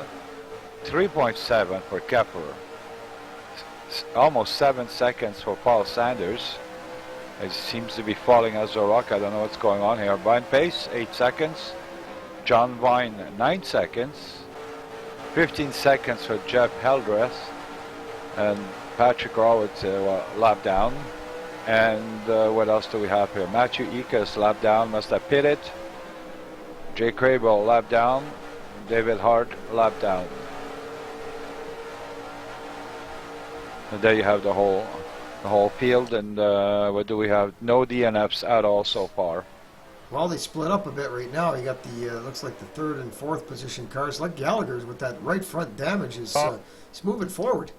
3.7 for Kepler. Almost 7 seconds for Paul Sanders. It seems to be falling as a rock. I don't know what's going on here. Brian Pace 8 seconds. John Vine 9 seconds. 15 seconds for Jeff Heldreth. And Patrick Rowitz lap down. And what else do we have here? Matthew Ekas lap down, must have pitted. Jay Crable lap down. David Hart lap down. And there you have the whole field. And what do we have? No DNFs at all so far. Well, they split up a bit right now. You got the looks like the 3rd and 4th position cars, like Gallagher's with that right front damage is it's moving forward.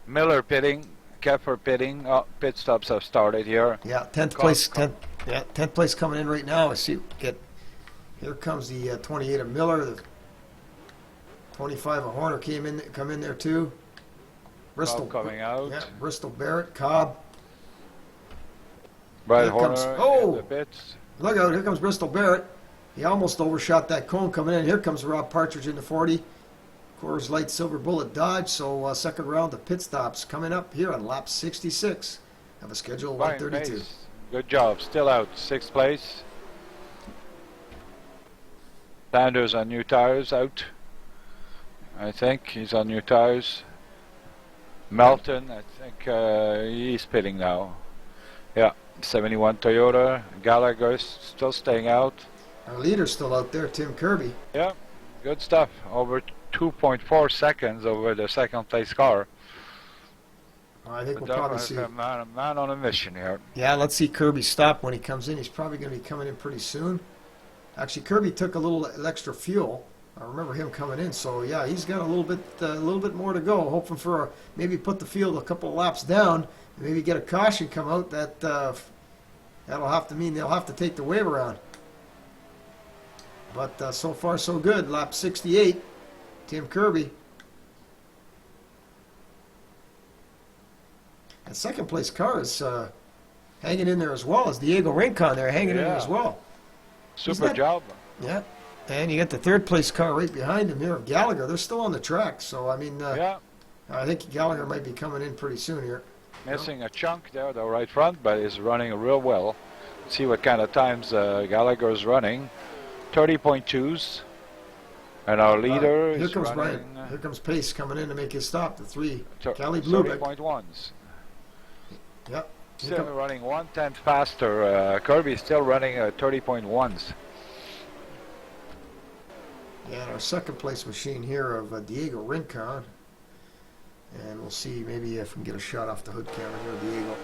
Miller pitting, Kepler pitting. Pit stops have started here. Yeah, 10th place. 10th place coming in right now. I see. Here comes the 28 of Miller. The 25 of Horner come in there too. Bristol Cobb coming out. Yeah, Bristol Barrett, Cobb. Brad Horner in the pits. Look out, here comes Bristol Barrett. He almost overshot that cone coming in. Here comes Rob Partridge in the 40. Coors Light Silver Bullet Dodge. So second round of pit stops coming up here on lap 66 of a schedule 132. Good job. Still out. 6th place. Sanders on new tires out. I think he's on new tires. Melton, I think he's pitting now. Yeah, 71 Toyota. Gallagher still staying out. Our leader's still out there, Tim Kirby. Yeah, good stuff. Over 2.4 seconds over the second place car. I think we'll probably see a man on a mission here. Yeah, let's see Kirby stop when he comes in. He's probably going to be coming in pretty soon. Actually, Kirby took a little extra fuel. I remember him coming in, so yeah, he's got a little bit more to go. Hoping for maybe put the field a couple of laps down, and maybe get a caution come out. That'll have to mean they'll have to take the wave around. But so far so good. Lap 68, Tim Kirby. And second place car is hanging in there as well as Diego Rincon there hanging in there as well. Super job. Yeah. And you got the 3rd place car right behind him here of Gallagher. They're still on the track, so I mean, I think Gallagher might be coming in pretty soon here. Missing a chunk there, the right front, but is running real well. Let's see what kind of times Gallagher is running. 30.2s. And our leader here is comes running... Brian. Here comes Pace coming in to make his stop. The 3, Kelly Bluebeck. 30.1s. Yep. Still running 1/10 faster. Kirby's still running 30.1s. Yeah, and our second place machine here of Diego Rincon. And we'll see maybe if we can get a shot off the hood camera here of Diego.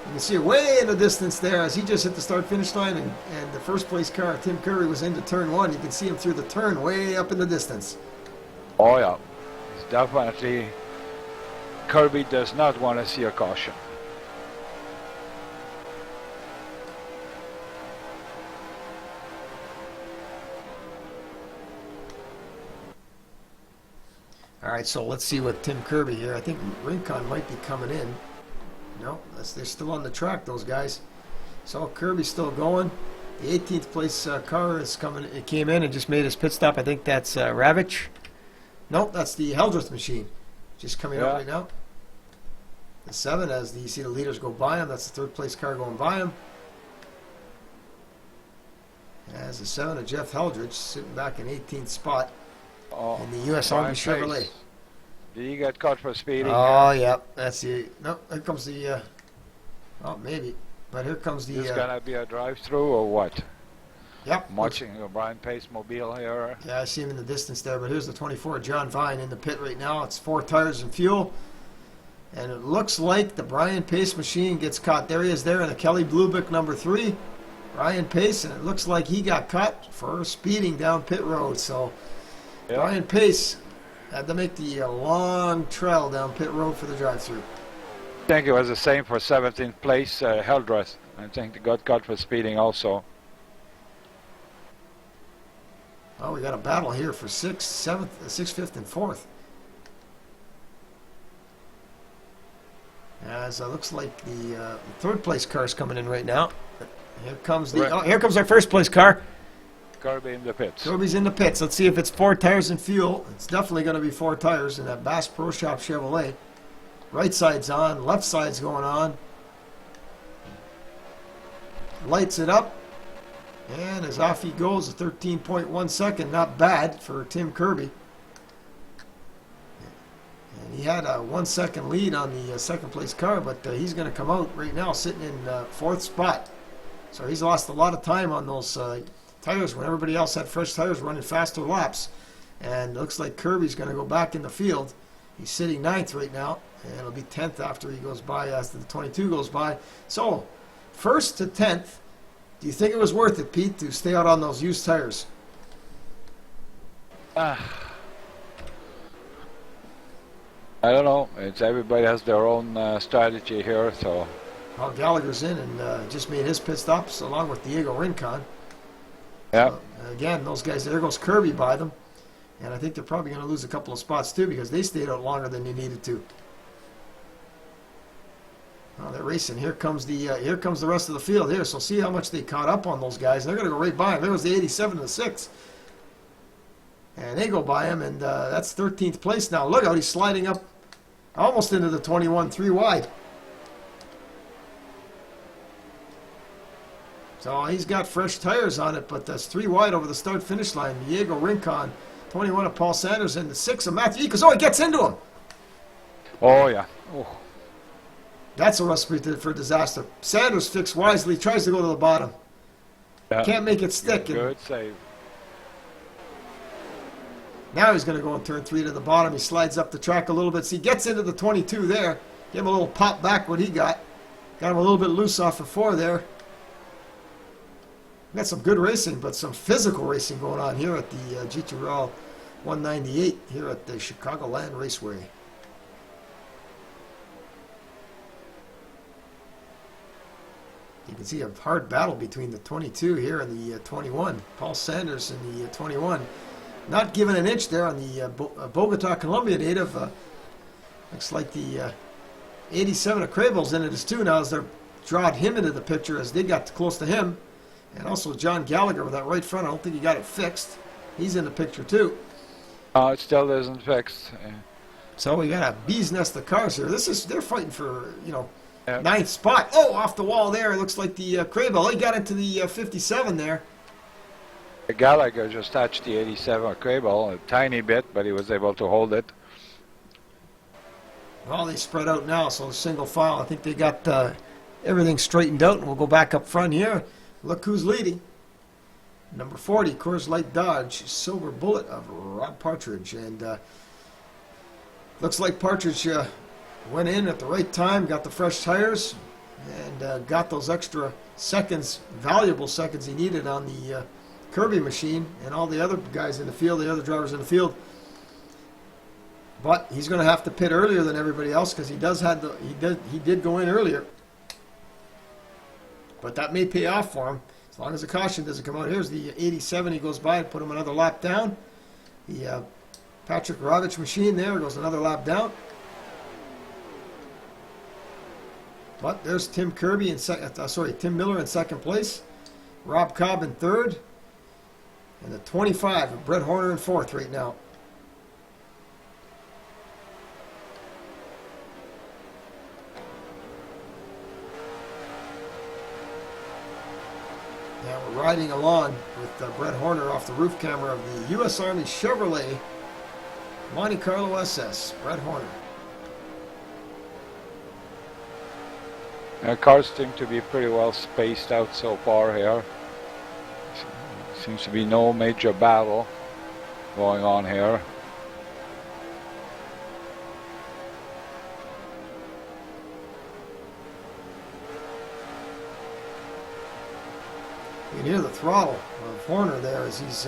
You can see it way in the distance there as he just hit the start-finish line, and the first place car, Tim Kirby, was into turn 1. You can see him through the turn way up in the distance. Oh yeah, it's definitely... Kirby does not want to see a caution. All right, so let's see what Tim Kirby here. I think Rincon might be coming in. No, they're still on the track, those guys. So Kirby's still going. The 18th place car is coming. It came in and just made his pit stop. I think that's Ravitch. Nope, that's the Heldreth machine. Just coming up right now. The 7, as you see the leaders go by him. That's the 3rd place car going by him. As the 7 of Jeff Heldrich sitting back in 18th spot in the U.S. Army Chevrolet. Did he get caught for speeding? Oh, yeah. That's the... No, here comes the... oh, maybe. But here comes the... Is going to be a drive-through or what? Yep. I'm watching Brian Pace mobile here. Yeah, I see him in the distance there. But here's the 24, John Vine, in the pit right now. It's 4 tires and fuel. And it looks like the Brian Pace machine gets caught. There he is there in the Kelly Blue Book number 3. Brian Pace, and it looks like he got caught for speeding down pit road. So Yeah. Brian Pace had to make the long trail down pit road for the drive-through. I think it was the same for 17th place, Heldress. I think they got caught for speeding also. Oh, we got a battle here for 6th, 7th, 6th, 5th, and 4th. As looks like the 3rd place car is coming in right now. Here comes the. Right. Oh, here comes our 1st place car. Kirby in the pits. Kirby's in the pits. Let's see if it's 4 tires and fuel. It's definitely going to be 4 tires in that Bass Pro Shop Chevrolet. Right side's on, left side's going on. Lights it up. And as off he goes, a 13.1 second. Not bad for Tim Kirby. And he had a 1 second lead on the 2nd place car, but he's going to come out right now sitting in 4th spot. So he's lost a lot of time on those tires when everybody else had fresh tires running faster laps. And it looks like Kirby's going to go back in the field. He's sitting 9th right now, and it'll be 10th after he goes by, after the 22 goes by. So 1st to 10th, do you think it was worth it, Pete, to stay out on those used tires? I don't know. It's everybody has their own strategy here, so. Well, Gallagher's in and just made his pit stops along with Diego Rincon. Yeah. So, again, those guys, there goes Kirby by them. And I think they're probably going to lose a couple of spots too because they stayed out longer than they needed to. Well, they're racing. Here comes the rest of the field here. So see how much they caught up on those guys. They're going to go right by him. There was the 87 and the 6. And they go by him, and that's 13th place now. Look out, he's sliding up almost into the 21, 3 wide. So he's got fresh tires on it, but that's 3 wide over the start-finish line. Diego Rincon, 21 of Paul Sanders, and the 6 of Matthew Eakes. Oh, he gets into him. Oh, yeah. Oh. That's a recipe for disaster. Sanders fixed wisely, tries to go to the bottom. Yeah. Can't make it stick. Good save. Now he's going to go in turn 3 to the bottom. He slides up the track a little bit. See, he gets into the 22 there. Give him a little pop back what he got. Got him a little bit loose off of 4 there. Got some good racing, but some physical racing going on here at the Gtrl 198 here at the Chicagoland Raceway. You can see a hard battle between the 22 here and the 21. Paul Sanders in the 21. Not giving an inch there on the Bogota, Colombia native. Looks like the 87 of Crable's in it as too now as they're drawing him into the picture as they got close to him. And also John Gallagher with that right front. I don't think he got it fixed. He's in the picture too. It still isn't fixed. So we got a bee's nest of cars here. They're fighting for, 9th spot. Oh, off the wall there. It looks like the Crable. He got into the 57 there. Gallagher just touched the 87 Crable a tiny bit, but he was able to hold it. Well, they spread out now, so single file. I think they got everything straightened out, and we'll go back up front here. Look who's leading. Number 40, Coors Light Dodge, Silver Bullet of Rob Partridge. And looks like Partridge went in at the right time, got the fresh tires, and got those extra seconds, valuable seconds he needed on the Kirby machine and all the other guys in the field, the other drivers in the field. But he's going to have to pit earlier than everybody else because he did go in earlier. But that may pay off for him as long as the caution doesn't come out. Here's the 87. He goes by and put him another lap down. The Patrick Ravich machine there goes another lap down. But there's Tim Kirby in Tim Miller in 2nd place. Rob Cobb in 3rd. And the 25 of Brett Horner in 4th right now. Now we're riding along with Brett Horner off the roof camera of the U.S. Army Chevrolet Monte Carlo SS. Brett Horner. Cars seem to be pretty well spaced out so far here. Seems to be no major battle going on here. You can hear the throttle of Horner there as he's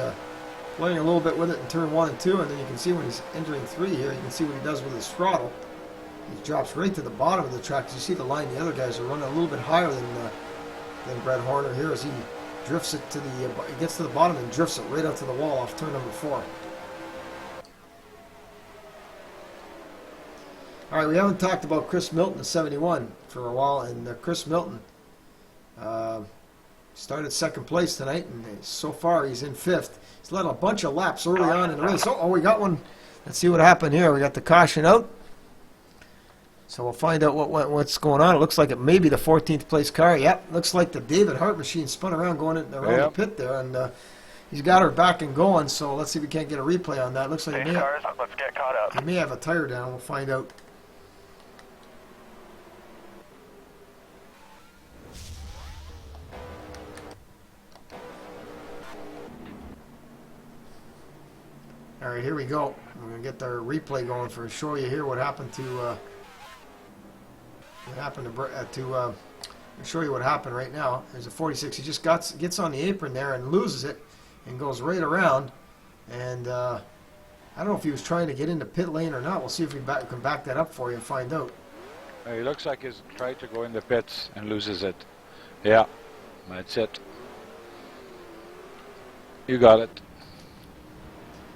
playing a little bit with it in turn 1 and 2, and then you can see when he's entering 3 here, you can see what he does with his throttle. He drops right to the bottom of the track. You see the line, the other guys are running a little bit higher than Brett Horner here as he drifts it to the, he gets to the bottom and drifts it right out to the wall off turn number 4. All right, we haven't talked about Chris Milton, the 71, for a while, and Chris Milton started second place tonight, and so far he's in 5th. He's led a bunch of laps early on in the race. Oh, we got one. Let's see what happened here. We got the caution out. So we'll find out what's going on. It looks like it may be the 14th place car. Yep, looks like the David Hart machine spun around going around the pit there, and he's got her back and going. So let's see if we can't get a replay on that. Looks like Let's get caught up. he may have a tire down. We'll find out. All right, here we go. We're gonna get our replay going for show you here what happened to show you what happened right now. There's a 46. He just gets on the apron there and loses it and goes right around. And I don't know if he was trying to get into pit lane or not. We'll see if we can back that up for you and find out. It looks like he's tried to go in the pits and loses it. Yeah, that's it. You got it.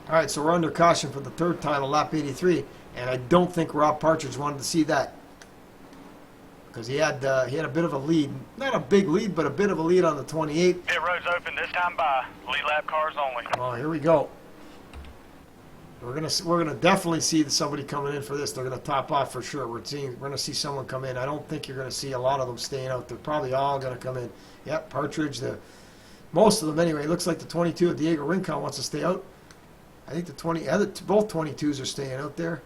All right, so we're under caution for the 3rd time on lap 83, and I don't think Rob Partridge wanted to see that because he had a bit of a lead, not a big lead, but a bit of a lead on the 28. Pit road's open this time by. Lead lap cars only. Oh, here we go. We're gonna definitely see somebody coming in for this. They're gonna top off for sure. We're gonna see someone come in. I don't think you're gonna see a lot of them staying out. They're probably all gonna come in. Yep, Partridge. Most of them anyway. It looks like the 22 of Diego Rincon wants to stay out. I think both 22s are staying out there.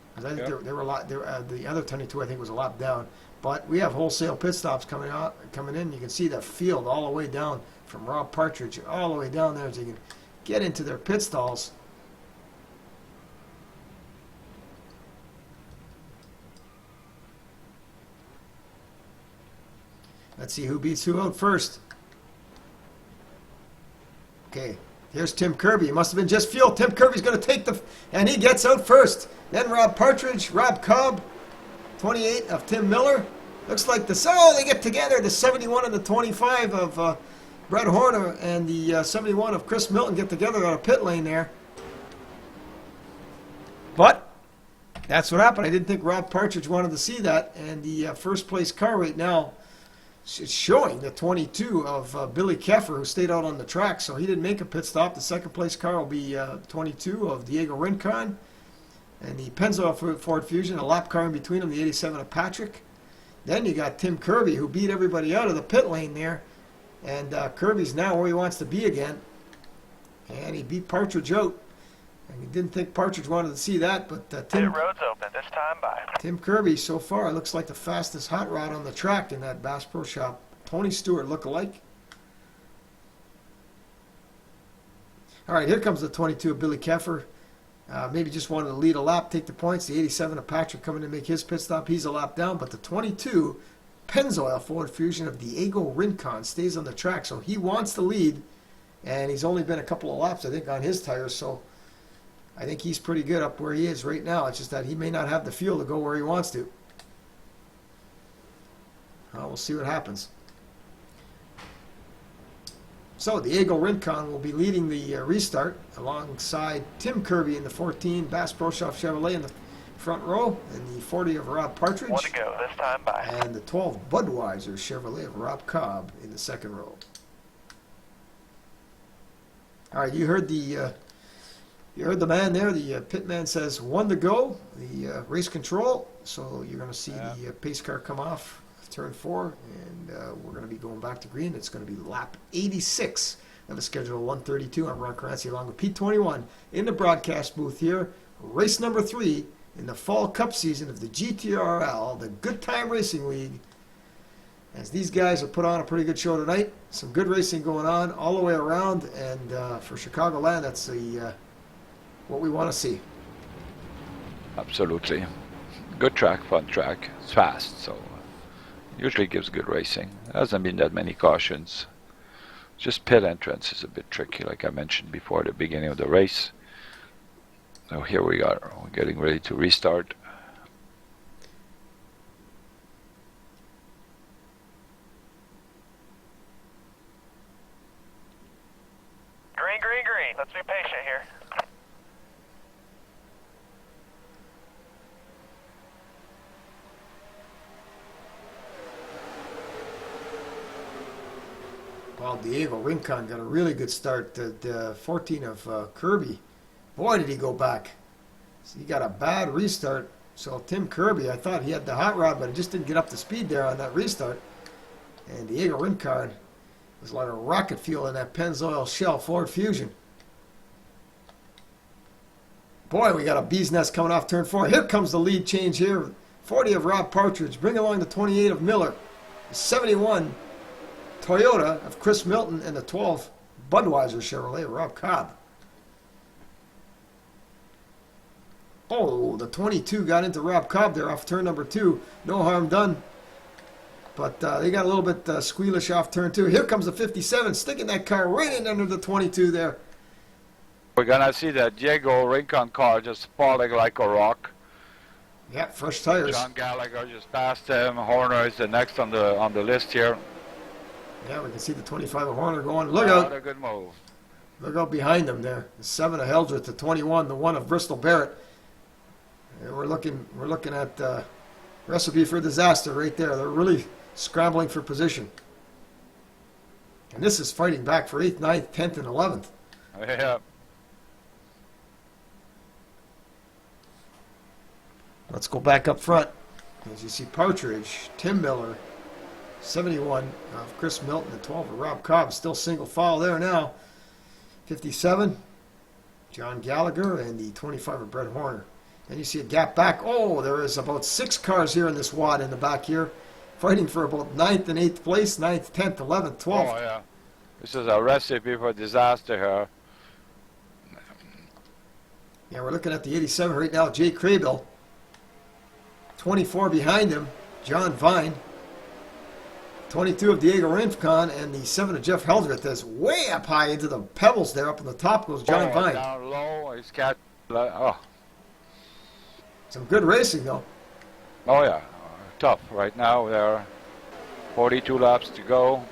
Because I think they were a lot. The other 22 I think was a lap down. But we have wholesale pit stops coming in. You can see that field all the way down from Rob Partridge all the way down there, so you can get into their pit stalls. Let's see who beats who out first. Okay. Here's Tim Kirby. It must have been just fuel. Tim Kirby's going to take and he gets out first. Then Rob Partridge, Rob Cobb, 28 of Tim Miller. Looks like they get together. The 71 and the 25 of Brett Horner and the 71 of Chris Milton get together on a pit lane there. But that's what happened. I didn't think Rob Partridge wanted to see that. And the first place car right now, it's showing the 22 of Billy Keffer, who stayed out on the track, so he didn't make a pit stop. The second place car will be 22 of Diego Rincon, and the Pennzoil Ford Fusion, a lap car in between them, the 87 of Patrick. Then you got Tim Kirby, who beat everybody out of the pit lane there, and Kirby's now where he wants to be again, and he beat Partridge out. And he didn't think Partridge wanted to see that, but Pit road's open this time by. Tim Kirby, so far, looks like the fastest hot rod on the track in that Bass Pro Shop. Tony Stewart look-alike. All right, here comes the 22 of Billy Keffer. Maybe just wanted to lead a lap, take the points. The 87 of Patrick coming to make his pit stop. He's a lap down, but the 22 Pennzoil Ford Fusion of Diego Rincon stays on the track, so he wants to lead, and he's only been a couple of laps, I think, on his tires, so I think he's pretty good up where he is right now. It's just that he may not have the fuel to go where he wants to. We'll see what happens. So Diego Rincon will be leading the restart alongside Tim Kirby in the 14 Bass Pro Shop Chevrolet in the front row, and the 40 of Rob Partridge. One to go this time by. And the 12 Budweiser Chevrolet of Rob Cobb in the second row. All right, you heard the man there. The pit man says 1 to go. The race control. So you're going to see the pace car come off turn 4, and we're going to be going back to green. It's going to be lap 86 of the schedule 132. I'm Ron Caranci along with Pete 21 in the broadcast booth here. Race number 3 in the fall cup season of the GTRL, the Good Time Racing League. As these guys have put on a pretty good show tonight. Some good racing going on all the way around, and for Chicagoland, that's what we want to see. Absolutely. Good track, fun track. It's fast, so usually gives good racing. There hasn't been that many cautions. Just pit entrance is a bit tricky, like I mentioned before at the beginning of the race. So here we are. We're getting ready to restart. Green, green, green. Let's be patient here. Well, Diego Rincon got a really good start at 14 of Kirby. Boy, did he go back. So he got a bad restart. So Tim Kirby, I thought he had the hot rod, but he just didn't get up to speed there on that restart. And Diego Rincon was like a rocket fuel in that Pennzoil Shell Ford Fusion. Boy, we got a bee's nest coming off turn 4. Here comes the lead change here. 40 of Rob Partridge. Bring along the 28 of Miller. The 71 Toyota of Chris Milton and the 12 Budweiser Chevrolet of Rob Cobb. Oh, the 22 got into Rob Cobb there off turn number 2. No harm done. But they got a little bit squealish off turn 2. Here comes the 57, sticking that car right in under the 22 there. We're gonna see that Diego Rincon car just falling like a rock. Yeah, fresh tires. John Gallagher just passed him. Horner is the next on the list here. Yeah, we can see the 25 of Horner going. Look Not out. a good move. Look out behind them there. The 7 of Heldreth, the 21, the 1 of Bristol Barrett. And we're looking at recipe for disaster right there. They're really scrambling for position. And this is fighting back for 8th, 9th, 10th, and 11th. Yeah. Let's go back up front. As you see Partridge, Tim Miller, 71 of Chris Milton, and 12 of Rob Cobb. Still single file there now. 57, John Gallagher, and the 25 of Brett Horner. Then you see a gap back. Oh, there is about 6 cars here in this wad in the back here, fighting for about 9th and 8th place, 9th, 10th, 11th, 12th. Oh, yeah. This is a recipe for disaster here. Yeah, we're looking at the 87 right now, Jay Craybill. 24 behind him, John Vine. 22 of Diego Rincon, and the 7 of Jeff Heldreth is way up high into the pebbles there. Up on the top goes John Vine. Down low, he's got... Oh. Some good racing, though. Oh, yeah. Tough right now. There are 42 laps to go.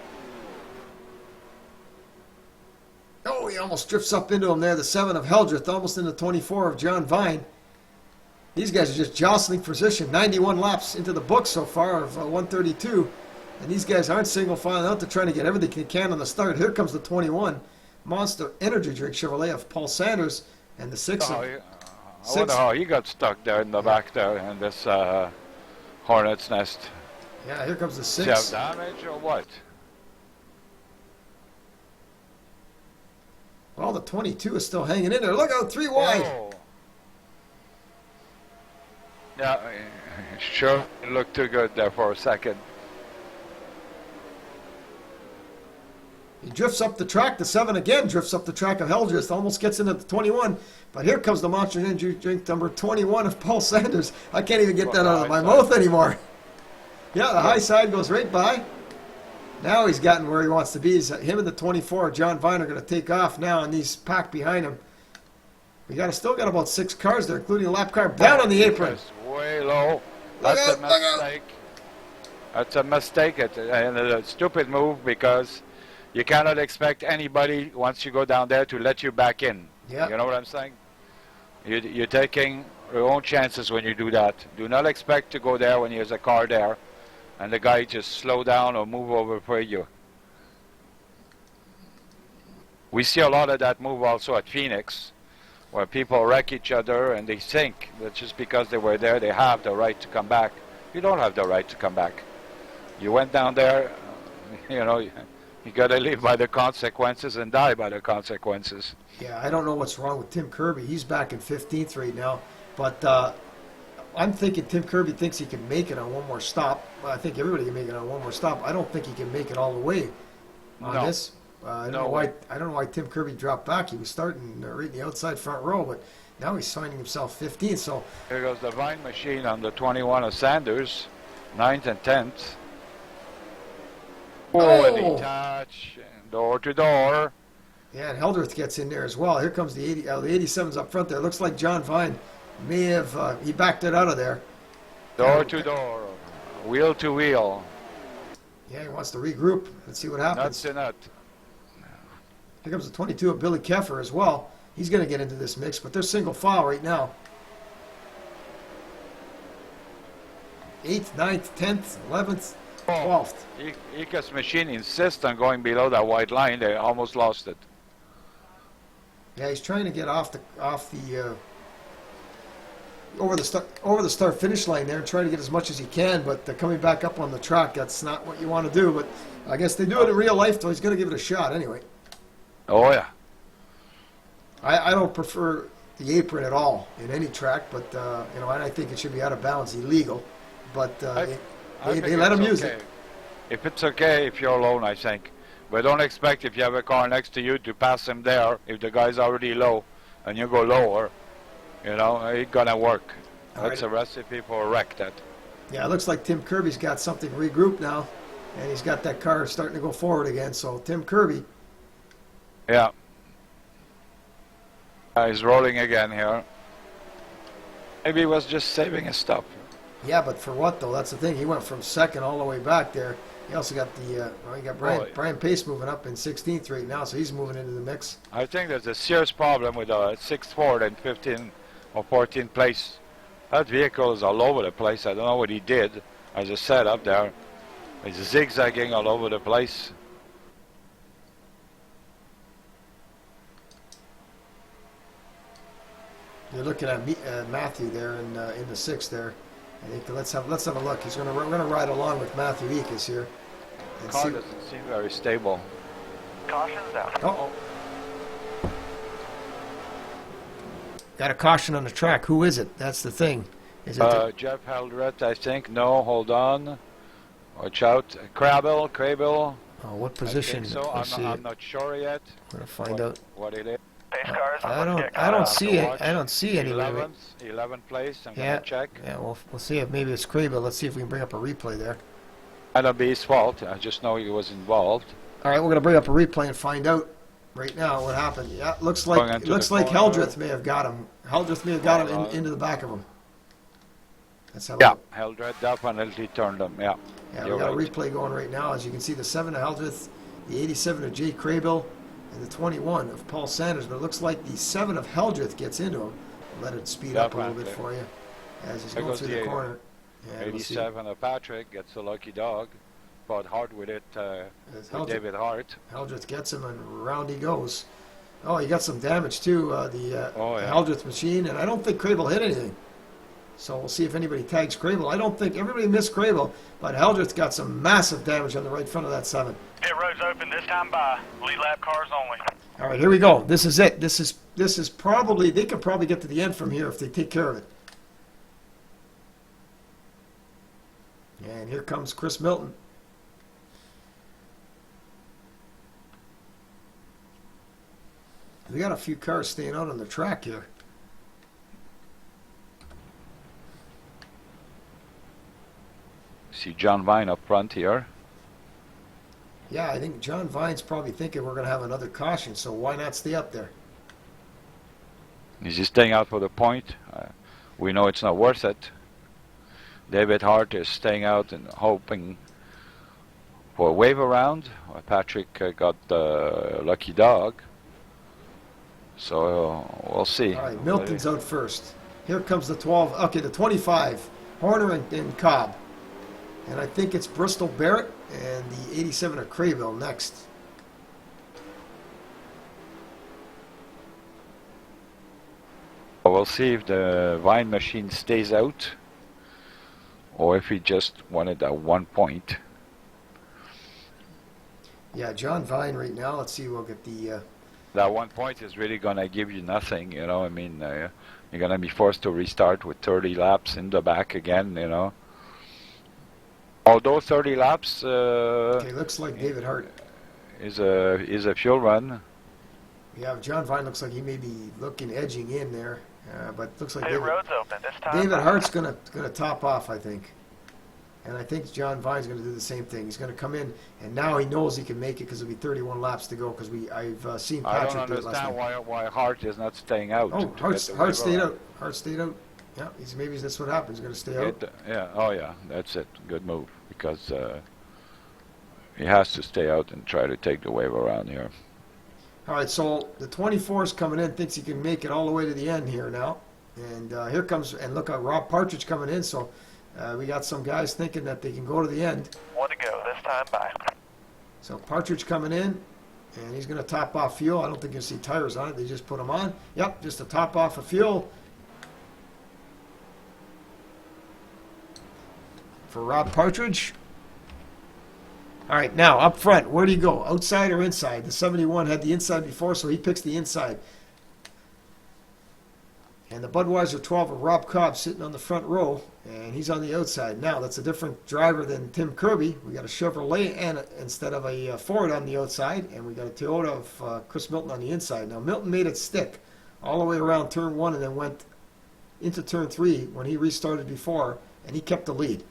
Oh, he almost drifts up into him there. The 7 of Heldreth, almost into 24 of John Vine. These guys are just jostling position. 91 laps into the book so far of 132. And these guys aren't single filing out. They're trying to get everything they can on the start. Here comes the 21 Monster Energy Drink Chevrolet of Paul Sanders, and the 6 of... I wonder how he got stuck there in the back there in this hornet's nest. Yeah, here comes the 6. Does he have damage or what? Well, the 22 is still hanging in there. Look out, 3 wide. Oh. Yeah, sure. It looked too good there for a second. He drifts up the track. The 7 again drifts up the track of Heldreth. Almost gets into the 21. But here comes the Monster Energy Drink number 21 of Paul Sanders. I can't even get that out of my mouth anymore. Yeah, the high side goes right by. Now he's gotten where he wants to be. Him and the 24, John Vine, are going to take off now, and he's packed behind him. We still got about 6 cars there, including a lap car down on the apron. It's way low. That's a mistake. That's a mistake and a stupid move because you cannot expect anybody once you go down there to let you back in. Yeah. You know what I'm saying? You're taking your own chances when you do that. Do not expect to go there when there's a car there and the guy just slow down or move over for you. We see a lot of that move also at Phoenix, where people wreck each other and they think that just because they were there they have the right to come back. You don't have the right to come back. You went down there, you know, you got to live by the consequences and die by the consequences. Yeah, I don't know what's wrong with Tim Kirby. He's back in 15th right now. But I'm thinking Tim Kirby thinks he can make it on one more stop. Well, I think everybody can make it on one more stop. I don't think he can make it all the way on this. I don't know why Tim Kirby dropped back. He was starting right in the outside front row, but now he's finding himself 15th. So here goes the Vine machine on the 21 of Sanders, 9th and 10th. Oh, and he touched. door to door. Yeah, and Heldreth gets in there as well. Here comes the 87's up front there. Looks like John Vine may have, he backed it out of there. Door to door. Wheel to wheel. Yeah, he wants to regroup. Let's see what happens. Nuts to nut. Here comes the 22 of Billy Keffer as well. He's going to get into this mix, but they're single file right now. 8th, 9th, 10th, 11th, 12th. Ika's machine insists on going below that white line. They almost lost it. Yeah, he's trying to get off the over the start finish line there and try to get as much as he can, but coming back up on the track, that's not what you want to do. But I guess they do it in real life, though. He's going to give it a shot anyway. Oh yeah. I don't prefer the apron at all in any track, but you know, and I think it should be out of bounds, illegal. But they let him use it. If it's okay, if you're alone, I think. But don't expect if you have a car next to you to pass him there if the guy's already low and you go lower. You know, it ain't gonna work. That's a recipe for a wreck, that. Yeah, it looks like Tim Kirby's got something regrouped now, and he's got that car starting to go forward again. So Tim Kirby. Yeah. He's rolling again here. Maybe he was just saving his stuff. Yeah, but for what though? That's the thing. He went from second all the way back there. He also got the he got Brian Pace moving up in 16th right now, so he's moving into the mix. I think there's a serious problem with a 6th Ford and 15th or 14th place. That vehicle is all over the place. I don't know what he did as a setup there. He's zigzagging all over the place. You're looking at Matthew there in the 6th there. I think let's have a look. We're gonna ride along with Matthew Ekas here. The car doesn't seem very stable. Caution's out. Uh-oh. Got a caution on the track. Who is it? That's the thing. Is it Jeff Heldreth, I think. No, hold on. Watch out. Crabble. Oh, what position? I think so. I'm not sure yet. I'm gonna find out. What it is. Pace cars. I don't see it. I don't see anywhere. 11th place. I'm gonna check. Yeah, we'll see if maybe it's Crable. Let's see if we can bring up a replay there. That'll be his fault. I just know he was involved. All right, we're gonna bring up a replay and find out right now what happened. Yeah, looks like Heldreth may have got him. Heldreth may have got him into the back of him. Let's have Heldreth definitely turned him. Yeah. Yeah, we got a replay going right now. As you can see, the 7 of Heldreth, the 87 of Jay Crable, and the 21 of Paul Sanders. But it looks like the 7 of Heldreth gets into him. Let it speed up a little bit for you as he's going through the corner. Yeah, 87 of Patrick gets a lucky dog. Fought hard with it with David Hart. Heldreth gets him, and round he goes. Oh, he got some damage too, the Heldreth machine, and I don't think Crable hit anything. So we'll see if anybody tags Crable. I don't think everybody missed Crable, but Heldreth got some massive damage on the right front of that 7. Pit road's open this time by lead lap cars only. All right, here we go. This is it. This is probably, they could probably get to the end from here if they take care of it. And here comes Chris Milton. We got a few cars staying out on the track here. See John Vine up front here. Yeah, I think John Vine's probably thinking we're going to have another caution, so why not stay up there? Is he staying out for the point? We know it's not worth it. David Hart is staying out and hoping for a wave around. Patrick got the lucky dog. So we'll see. All right, Milton's out first. Here comes the 12. Okay, the 25. Horner and Cobb. And I think it's Bristol Barrett and the 87 of Crayville next. We'll see if the Vine machine stays out or if he just wanted that 1 point. Yeah, John Vine right now. Let's see. We'll get the... That 1 point is really going to give you nothing, you know. I mean, you're going to be forced to restart with 30 laps in the back again, you know. Although 30 laps okay, looks like David Hart is a fuel run. Yeah, John Vine looks like he may be edging in there, but looks like Pit road's open this time. David Hart's gonna top off, I think. And I think John Vine's going to do the same thing. He's going to come in, and now he knows he can make it because it'll be 31 laps to go. Because I've seen I Patrick don't do it last understand night. why Hart is not staying out. Oh, to get Hart the stayed waiver out. Hart stayed out. Yeah, maybe that's what happens. He's going to stay out. Yeah, oh yeah, that's it. Good move, because he has to stay out and try to take the wave around here. All right, so the 24 is coming in, thinks he can make it all the way to the end here now. And here comes, and look at Rob Partridge coming in. So we got some guys thinking that they can go to the end. 1 to go. This time, bye. So Partridge coming in, and he's going to top off fuel. I don't think you'll see tires on it. They just put them on. Yep, just a top off of fuel for Rob Partridge. All right, now up front, where do you go? Outside or inside? The 71 had the inside before, so he picks the inside. And the Budweiser 12 of Rob Cobb sitting on the front row, and he's on the outside. Now, that's a different driver than Tim Kirby. We got a Chevrolet instead of a Ford on the outside, and we got a Toyota of Chris Milton on the inside. Now, Milton made it stick all the way around turn 1 and then went into turn 3 when he restarted before, and he kept the lead.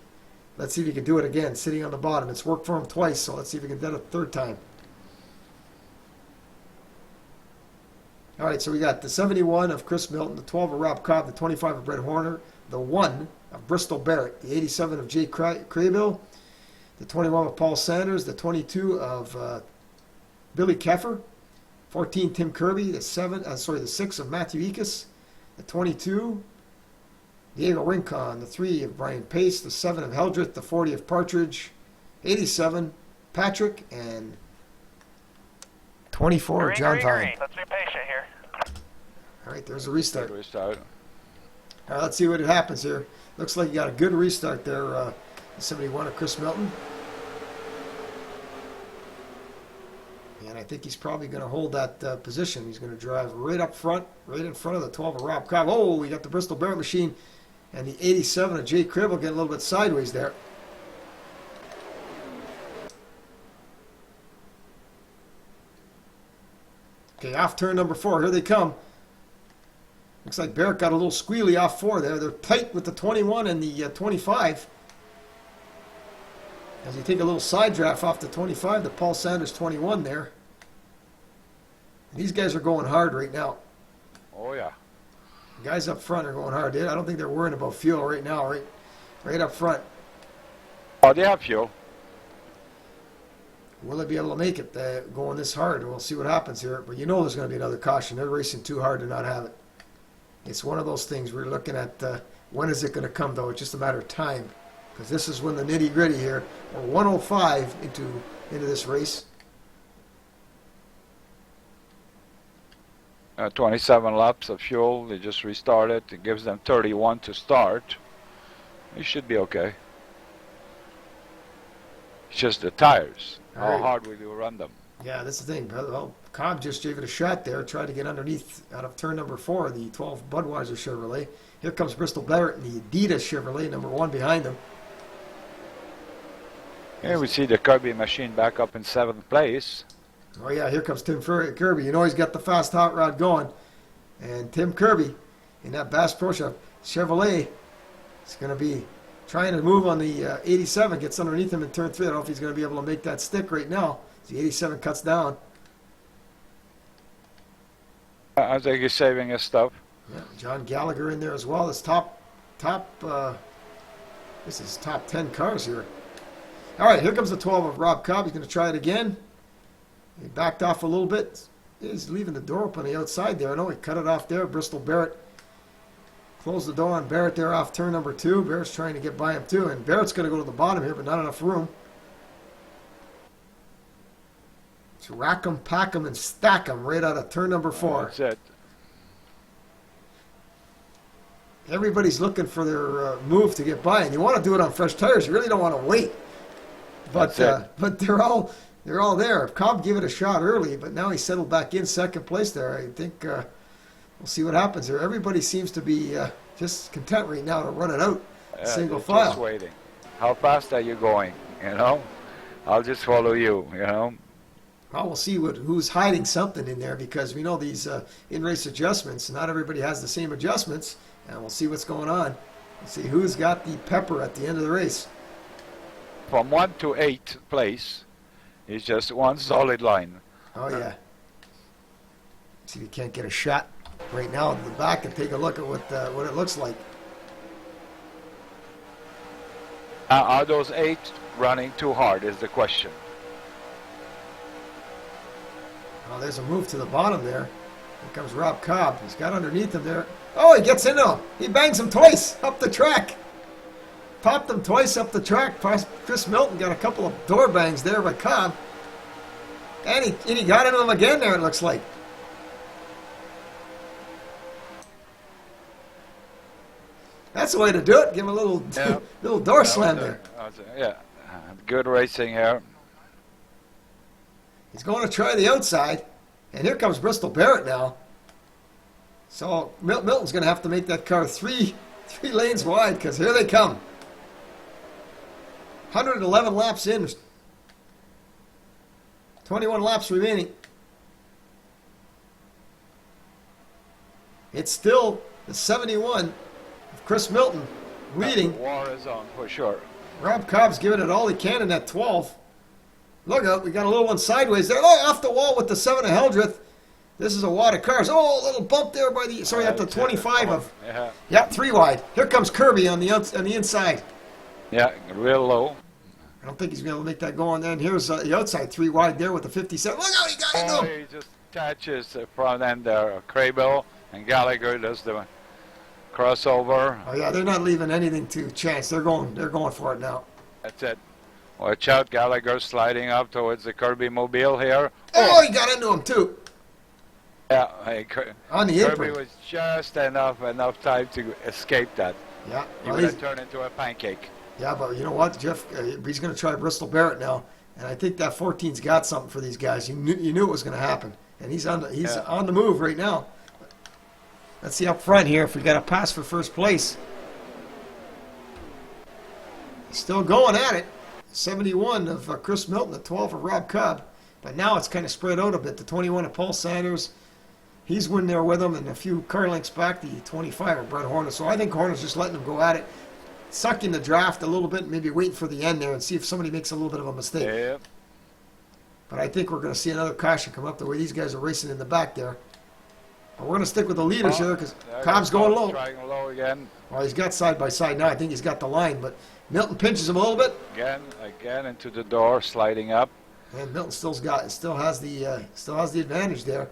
Let's see if he can do it again, sitting on the bottom. It's worked for him twice, so let's see if he can do it a third time. All right, so we got the 71 of Chris Milton, the 12 of Rob Cobb, the 25 of Brett Horner, the 1 of Bristol Barrett, the 87 of Jay Craybill, the 21 of Paul Sanders, the 22 of Billy Keffer, 14 Tim Kirby, the 6 of Matthew Ekus, the 22 Diego Rincon, the 3 of Brian Pace, the 7 of Heldreth, the 40 of Partridge, 87 Patrick, and 24 of John Vine. Let's be patient here. All right, there's a restart. Good restart. All right, let's see what happens here. Looks like you got a good restart there, the 71 of Chris Milton. And I think he's probably going to hold that position. He's going to drive right up front, right in front of the 12 of Rob Cobb. Oh, we got the Bristol Barrett machine and the 87 of Jay Cribble getting a little bit sideways there. Okay, off turn number 4. Here they come. Looks like Barrett got a little squealy off 4 there. They're tight with the 21 and the 25. As you take a little side draft off the 25, the Paul Sanders 21 there. And these guys are going hard right now. Oh yeah. The guys up front are going hard. I don't think they're worrying about fuel right now, right up front. Oh, they have fuel. Will they be able to make it going this hard? We'll see what happens here. But you know there's going to be another caution. They're racing too hard to not have it. It's one of those things we're looking at. When is it going to come, though? It's just a matter of time. Because this is when the nitty-gritty here. We're 105 into this race. 27 laps of fuel. They just restarted. It gives them 31 to start. It should be okay. It's just the tires. How Right. hard will you run them? Yeah, that's the thing. Well, Cobb just gave it a shot there. Tried to get underneath out of turn number 4, the 12 Budweiser Chevrolet. Here comes Bristol Barrett and the Adidas Chevrolet, number 1 behind them. Here we see the Kirby machine back up in 7th place. Oh, yeah, here comes Tim Kirby. You know he's got the fast hot rod going. And Tim Kirby in that Bass Pro Shop Chevrolet is going to be trying to move on the 87, gets underneath him in turn 3. I don't know if he's going to be able to make that stick right now. The 87 cuts down. I think he's saving his stuff. Yeah, John Gallagher in there as well. This this is top 10 cars here. All right, here comes the 12 of Rob Cobb. He's going to try it again. He backed off a little bit. He's leaving the door up on the outside there. I know he cut it off there. Bristol Barrett closed the door on Barrett there off turn number 2. Barrett's trying to get by him too, and Barrett's going to go to the bottom here, but not enough room. It's rack 'em, pack 'em, and stack 'em right out of turn number 4. That's it. Everybody's looking for their move to get by, and you want to do it on fresh tires. You really don't want to wait. But but they're all there. Cobb gave it a shot early, but now he settled back in second place there. I think we'll see what happens here. Everybody seems to be just content right now to run it out single file. Just waiting. How fast are you going? You know, I'll just follow you. You know. Well, we'll see who's hiding something in there, because we know these in-race adjustments. Not everybody has the same adjustments, and we'll see what's going on. We'll see who's got the pepper at the end of the race. from 1 to 8 place is just one solid line. Oh, yeah. See if you can't get a shot right now in the back and take a look at what it looks like. Are those 8 running too hard is the question. Oh, there's a move to the bottom there. Here comes Rob Cobb. He's got underneath him there. Oh, he gets into him. He bangs him twice up the track. Popped him twice up the track. Chris Milton got a couple of door bangs there by Cobb. And he got into him again there, it looks like. That's the way to do it. Give him a little, little door slam there. Yeah, good racing here. He's going to try the outside. And here comes Bristol Barrett now. So Milton's going to have to make that car three lanes wide because here they come. 111 laps in. 21 laps remaining. It's still the 71 of Chris Milton leading. War is on for sure. Rob Cobb's giving it all he can in that 12. Look out, we got a little one sideways there. Oh, off the wall with the 7 of Heldreth. This is a wad of cars. Oh, a little bump there by the, sorry, at the 25 of. Yeah, 3 wide. Here comes Kirby on the inside. Yeah, real low. I don't think he's going to be able to make that go on. Then here's the outside 3 wide there with the 57. Look out, he got into him. He just catches the front end there. Crable and Gallagher does the crossover. Oh yeah, they're not leaving anything to chance. They're going for it now. That's it. Watch out, Gallagher sliding up towards the Kirby mobile here. Oh, he got into him too. Yeah, on the Kirby apron. was just enough time to escape that. Yeah, He would have turned into a pancake. Yeah, but you know what, Jeff? He's going to try Bristol Barrett now, and I think that 14's got something for these guys. You knew it was going to happen, and he's on the move right now. Let's see up front here if we got a pass for first place. Still going at it. 71 of Chris Milton, the 12 of Rob Cobb. But now it's kind of spread out a bit. The 21 of Paul Sanders, he's winning there with him, and a few car lengths back, the 25 of Brett Horner. So I think Horner's just letting them go at it, sucking the draft a little bit, maybe waiting for the end there and see if somebody makes a little bit of a mistake. Yeah. But I think we're going to see another caution come up the way these guys are racing in the back there. But we're going to stick with the leaders here because Cobb's going low. Trying low again. Well, he's got side by side now. I think he's got the line, but Milton pinches him a little bit. Again into the door, sliding up. And Milton still has the advantage there.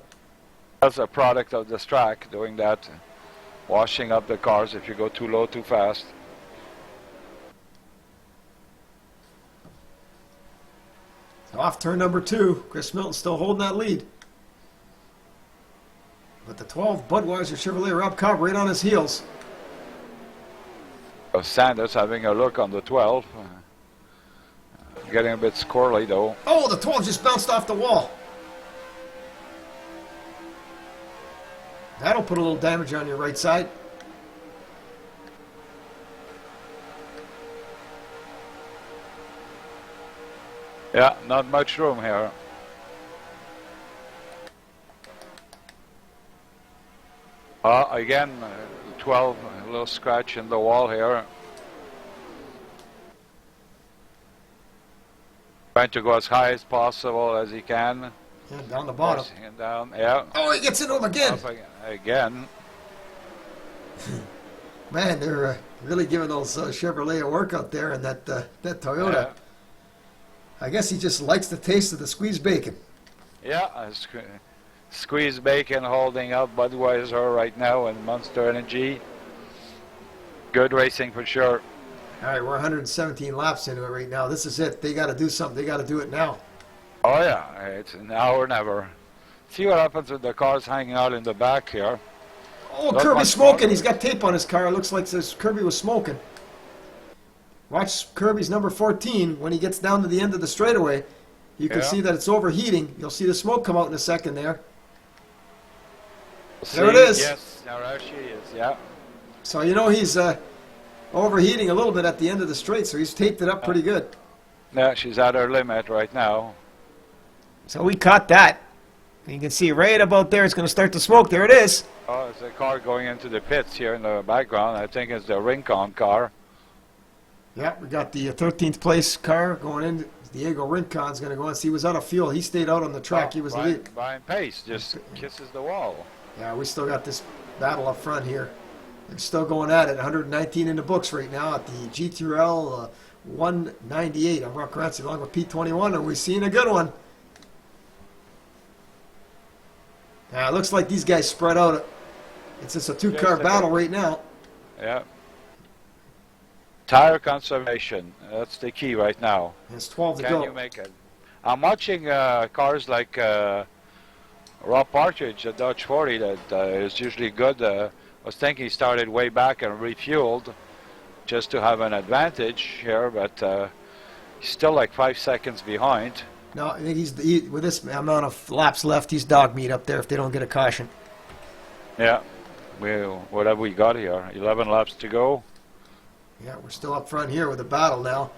That's a product of this track, doing that, washing up the cars if you go too low, too fast. Off turn number 2, Chris Milton still holding that lead. But the 12 Budweiser Chevrolet Rob Cobb right on his heels. Sanders having a look on the 12. Getting a bit squirrely though. Oh, the 12 just bounced off the wall. That'll put a little damage on your right side. Yeah, not much room here. Again, 12, a little scratch in the wall here. Trying to go as high as possible as he can. Yeah, down the bottom. And down, yeah. Oh, he gets into him again. Again. Man, they're really giving those Chevrolet a workout there and that Toyota. Yeah. I guess he just likes the taste of the squeezed bacon. Yeah, squeezed bacon holding up Budweiser right now and Monster Energy. Good racing for sure. All right, we're 117 laps into it right now. This is it. They got to do something. They got to do it now. Oh yeah, it's now or never. See what happens with the cars hanging out in the back here. Oh, Kirby's smoking. He's got tape on his car. It looks like this Kirby was smoking. Watch Kirby's number 14 when he gets down to the end of the straightaway. You can see that it's overheating. You'll see the smoke come out in a second there. There it is. Yes, there she is, yeah. So you know he's overheating a little bit at the end of the straight, so he's taped it up pretty good. Yeah, she's at her limit right now. So we caught that. You can see right about there it's going to start to smoke. There it is. Oh, it's a car going into the pits here in the background. I think it's the Rincon car. Yeah, we got the 13th place car going in. Diego Rincon's going to go and see. He was out of fuel. He stayed out on the track. He was the lead. Brian Pace just kisses the wall. Yeah, we still got this battle up front here. They're still going at it. 119 in the books right now at the Gtrl 198. I'm Rock Rancy along with P21, and we've seen a good one. Now, it looks like these guys spread out. It's just a two-car battle right now. Yeah. Tire conservation, that's the key right now. It's 12 to go. Can you make it? I'm watching cars like Rob Partridge, a Dodge 40 that is usually good. I was thinking he started way back and refueled just to have an advantage here, but he's still like 5 seconds behind. No, I think with this amount of laps left, he's dog meat up there if they don't get a caution. Yeah. What have we got here? 11 laps to go. Yeah, we're still up front here with the battle now.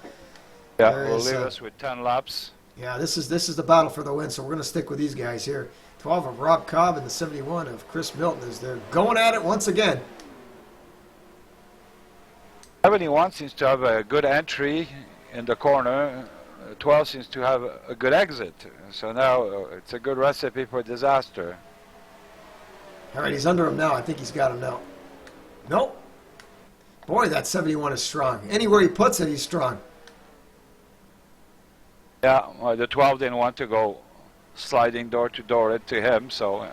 Yeah, we'll leave us with 10 laps. Yeah, this is the battle for the win, so we're going to stick with these guys here. 12 of Rob Cobb and the 71 of Chris Milton as they're going at it once again. 71 seems to have a good entry in the corner. 12 seems to have a good exit. So now it's a good recipe for disaster. All right, he's under him now. I think he's got him now. Nope. Boy, that 71 is strong. Anywhere he puts it, he's strong. Yeah, well, the 12 didn't want to go sliding door to door into him, so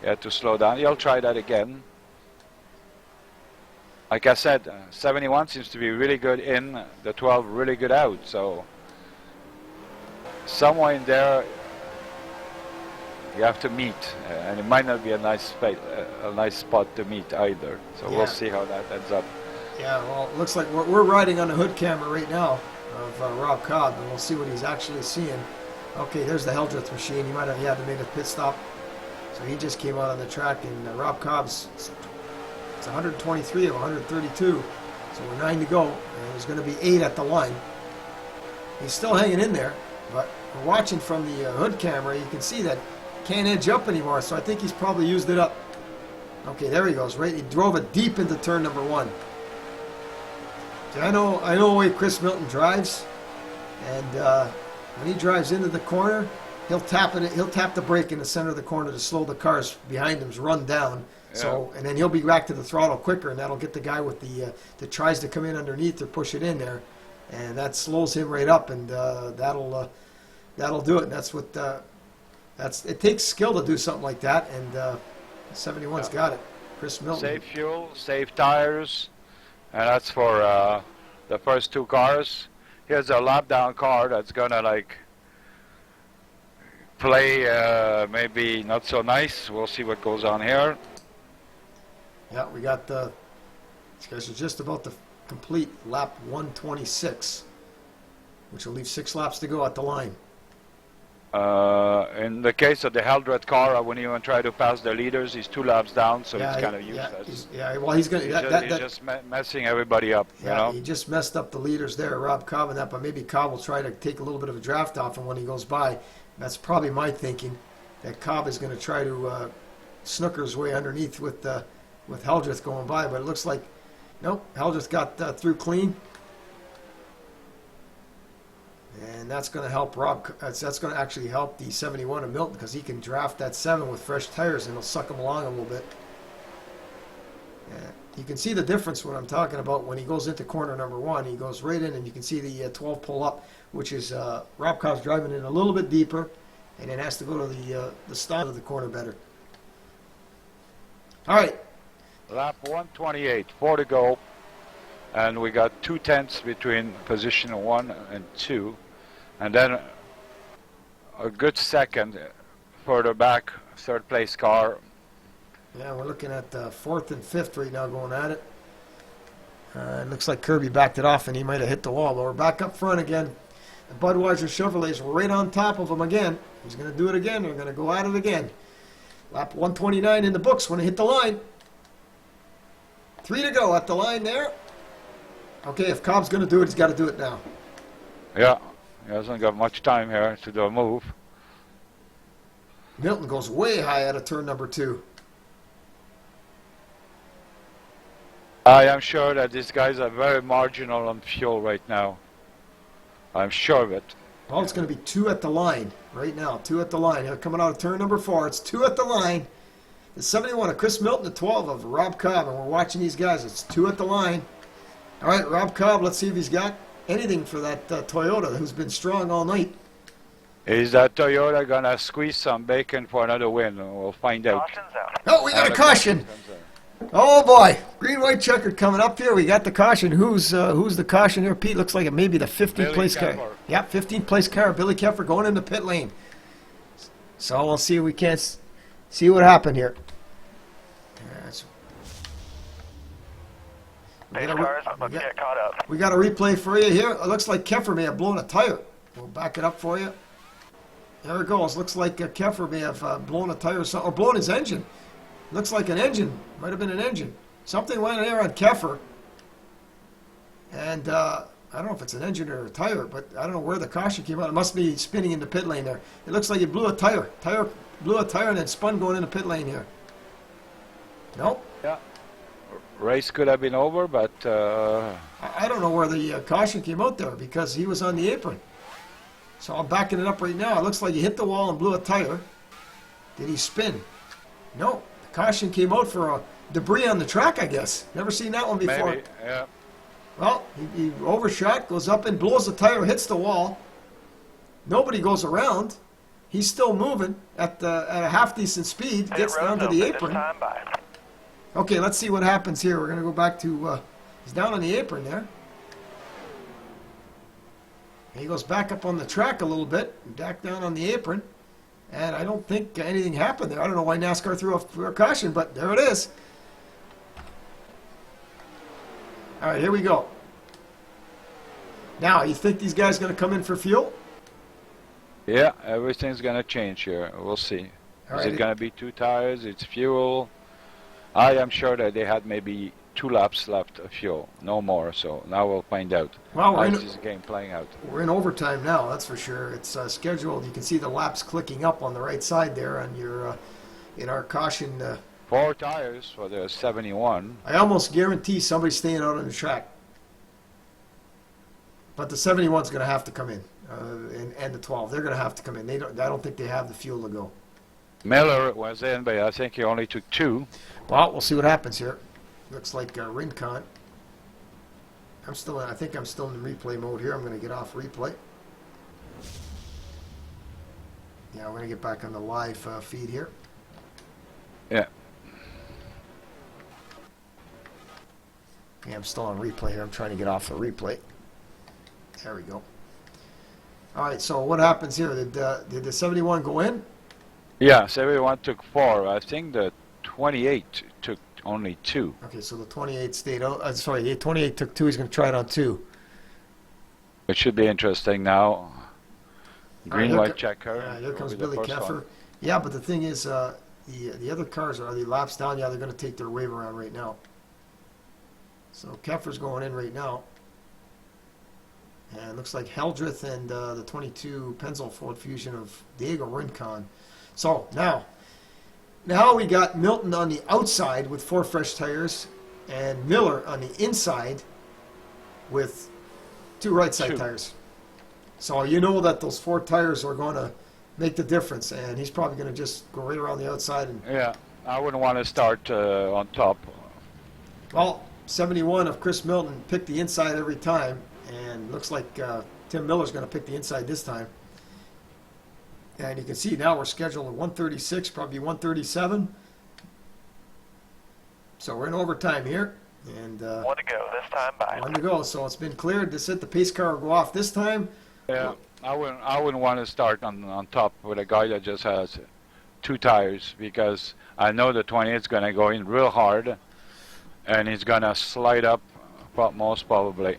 he had to slow down. He'll try that again. Like I said, 71 seems to be really good in, the 12 really good out, so somewhere in there you have to meet, and it might not be a nice spot to meet either. So Yeah. We'll see how that ends up. Yeah, well, it looks like we're riding on the hood camera right now of Rob Cobb, and we'll see what he's actually seeing. Okay, there's the Heldreth machine. He might have made a pit stop. So he just came out on the track, and Rob Cobb's it's 123 of 132. So we're 9 to go, and there's going to be 8 at the line. He's still hanging in there, but we're watching from the hood camera. You can see that can't edge up anymore, so I think he's probably used it up. Okay, there he goes. Right, he drove it deep into turn number 1. See, I know the way Chris Milton drives, and when he drives into the corner, he'll tap the brake in the center of the corner to slow the cars behind him's run down. Yeah. So, and then he'll be back to the throttle quicker, and that'll get the guy with that tries to come in underneath or push it in there, and that slows him right up, and that'll do it. And that's what it takes skill to do something like that, and 71's got it. Chris Milton. Save fuel, save tires, and that's for the first 2 cars. Here's a lap down car that's gonna like play maybe not so nice. We'll see what goes on here. Yeah, we got these guys are just about to complete lap 126, which will leave 6 laps to go at the line. In the case of the Heldreth car, I wouldn't even try to pass the leaders. He's 2 laps down, so it's kind of useless. He's going to. He's just messing everybody up. Yeah, you know? he just messed up the leaders there, Rob Cobb and that, but maybe Cobb will try to take a little bit of a draft off him when he goes by. That's probably my thinking, that Cobb is going to try to snooker his way underneath with Heldreth going by, but it looks like, nope, Heldreth got through clean. And that's going to help that's going to actually help the 71 of Milton, because he can draft that 7 with fresh tires and it'll suck him along a little bit. Yeah. You can see the difference when I'm talking about when he goes into corner number 1. He goes right in, and you can see the 12 pull up, which is Rob Cobb's driving in a little bit deeper, and it has to go to the style of the corner better. All right. Lap 128, 4 to go, and we got 2 tenths between position 1 and 2. And then a good second further back, 3rd place car. Yeah, we're looking at 4th and 5th right now going at it. It looks like Kirby backed it off and he might have hit the wall, but we're back up front again. The Budweiser Chevrolet's right on top of him again. He's going to do it again. They're going to go at it again. Lap 129 in the books when it hit the line. 3 to go at the line there. Okay, if Cobb's going to do it, he's got to do it now. Yeah. He hasn't got much time here to do a move. Milton goes way high out of turn number 2. I am sure that these guys are very marginal on fuel right now. I'm sure of it. Well, it's going to be 2 at the line right now. 2 at the line. Here, coming out of turn number 4. It's 2 at the line. The 71 of Chris Milton, the 12 of Rob Cobb, and we're watching these guys. It's 2 at the line. All right, Rob Cobb, let's see if he's got anything for that Toyota who's been strong all night. Is that Toyota gonna squeeze some bacon for another win? We'll find out. Caution's out. Oh, we got a caution. Oh boy, green white checkered coming up here. We got the caution. Who's the caution here? Pete, looks like it may be the 15th place car. Yep, 15th place car. Billy Keffer going into pit lane. So we'll see if we can't see what happened here. Pace cars, let's get caught up. We got a replay for you here. It looks like Keffer may have blown a tire. We'll back it up for you. There it goes. Looks like Keffer may have blown a tire or blown his engine. Looks like an engine. Might have been an engine. Something went there on Keffer. And I don't know if it's an engine or a tire, but I don't know where the caution came out. It must be spinning in the pit lane there. It looks like he blew a tire. Blew a tire and then spun going into pit lane here. Nope. Yeah. Race could have been over, but I don't know where the caution came out there because he was on the apron. So I'm backing it up right now. It looks like he hit the wall and blew a tire. Did he spin? No. The caution came out for debris on the track, I guess. Never seen that one before. maybe, yeah. Well, he overshot, goes up and blows the tire, hits the wall. Nobody goes around. He's still moving at a half-decent speed. Pit Gets road's down to open the this apron. time by. Okay, let's see what happens here. We're going to go back to, he's down on the apron there. He goes back up on the track a little bit, back down on the apron. And I don't think anything happened there. I don't know why NASCAR threw a caution, but there it is. All right, here we go. Now, you think these guys going to come in for fuel? Yeah, everything's gonna change here. We'll see. All Is right. it gonna be 2 tires? It's fuel. I am sure that they had maybe 2 laps left of fuel, no more. So now we'll find out. Well, How is this game playing out? we're in overtime now, that's for sure. It's scheduled. You can see the laps clicking up on the right side there on your in our caution. 4 tires for the 71. I almost guarantee somebody's staying out on the track. But the 71's going to have to come in, and the 12. They're going to have to come in. I don't think they have the fuel to go. Miller was in, but I think he only took 2. Well, we'll see what happens here. Looks like Rincon. I think I'm still in replay mode here. I'm going to get off replay. Yeah, we're going to get back on the live feed here. Yeah. Yeah, I'm still on replay here. I'm trying to get off the replay. There we go. All right, so what happens here? Did the 71 go in? Yeah, so everyone took 4. I think the 28 took only 2. Okay, so the 28 stayed out. Sorry, the 28 took 2. He's going to try it on 2. It should be interesting now. Green, here white checker. Yeah, here will comes be the Billy first Keffer. one. Yeah, but the thing is, the other cars are the laps down. Yeah, they're going to take their wave around right now. So Keffer's going in right now. And it looks like Heldreth and the 22 Penzel Ford Fusion of Diego Rincon. So now we got Milton on the outside with 4 fresh tires and Miller on the inside with 2 right side 2. tires. So you know that those 4 tires are going to make the difference, and he's probably going to just go right around the outside. And Yeah, I wouldn't want to start on top. well, 71 of Chris Milton picked the inside every time, and looks like Tim Miller's going to pick the inside this time. And you can see now we're scheduled at 136, probably 137. So we're in overtime here, and 1 to go this time by. 1 to go. So it's been cleared. This it. The pace car will go off this time. Yeah, I wouldn't want to start on top with a guy that just has 2 tires, because I know the 28 is going to go in real hard, and he's going to slide up most probably.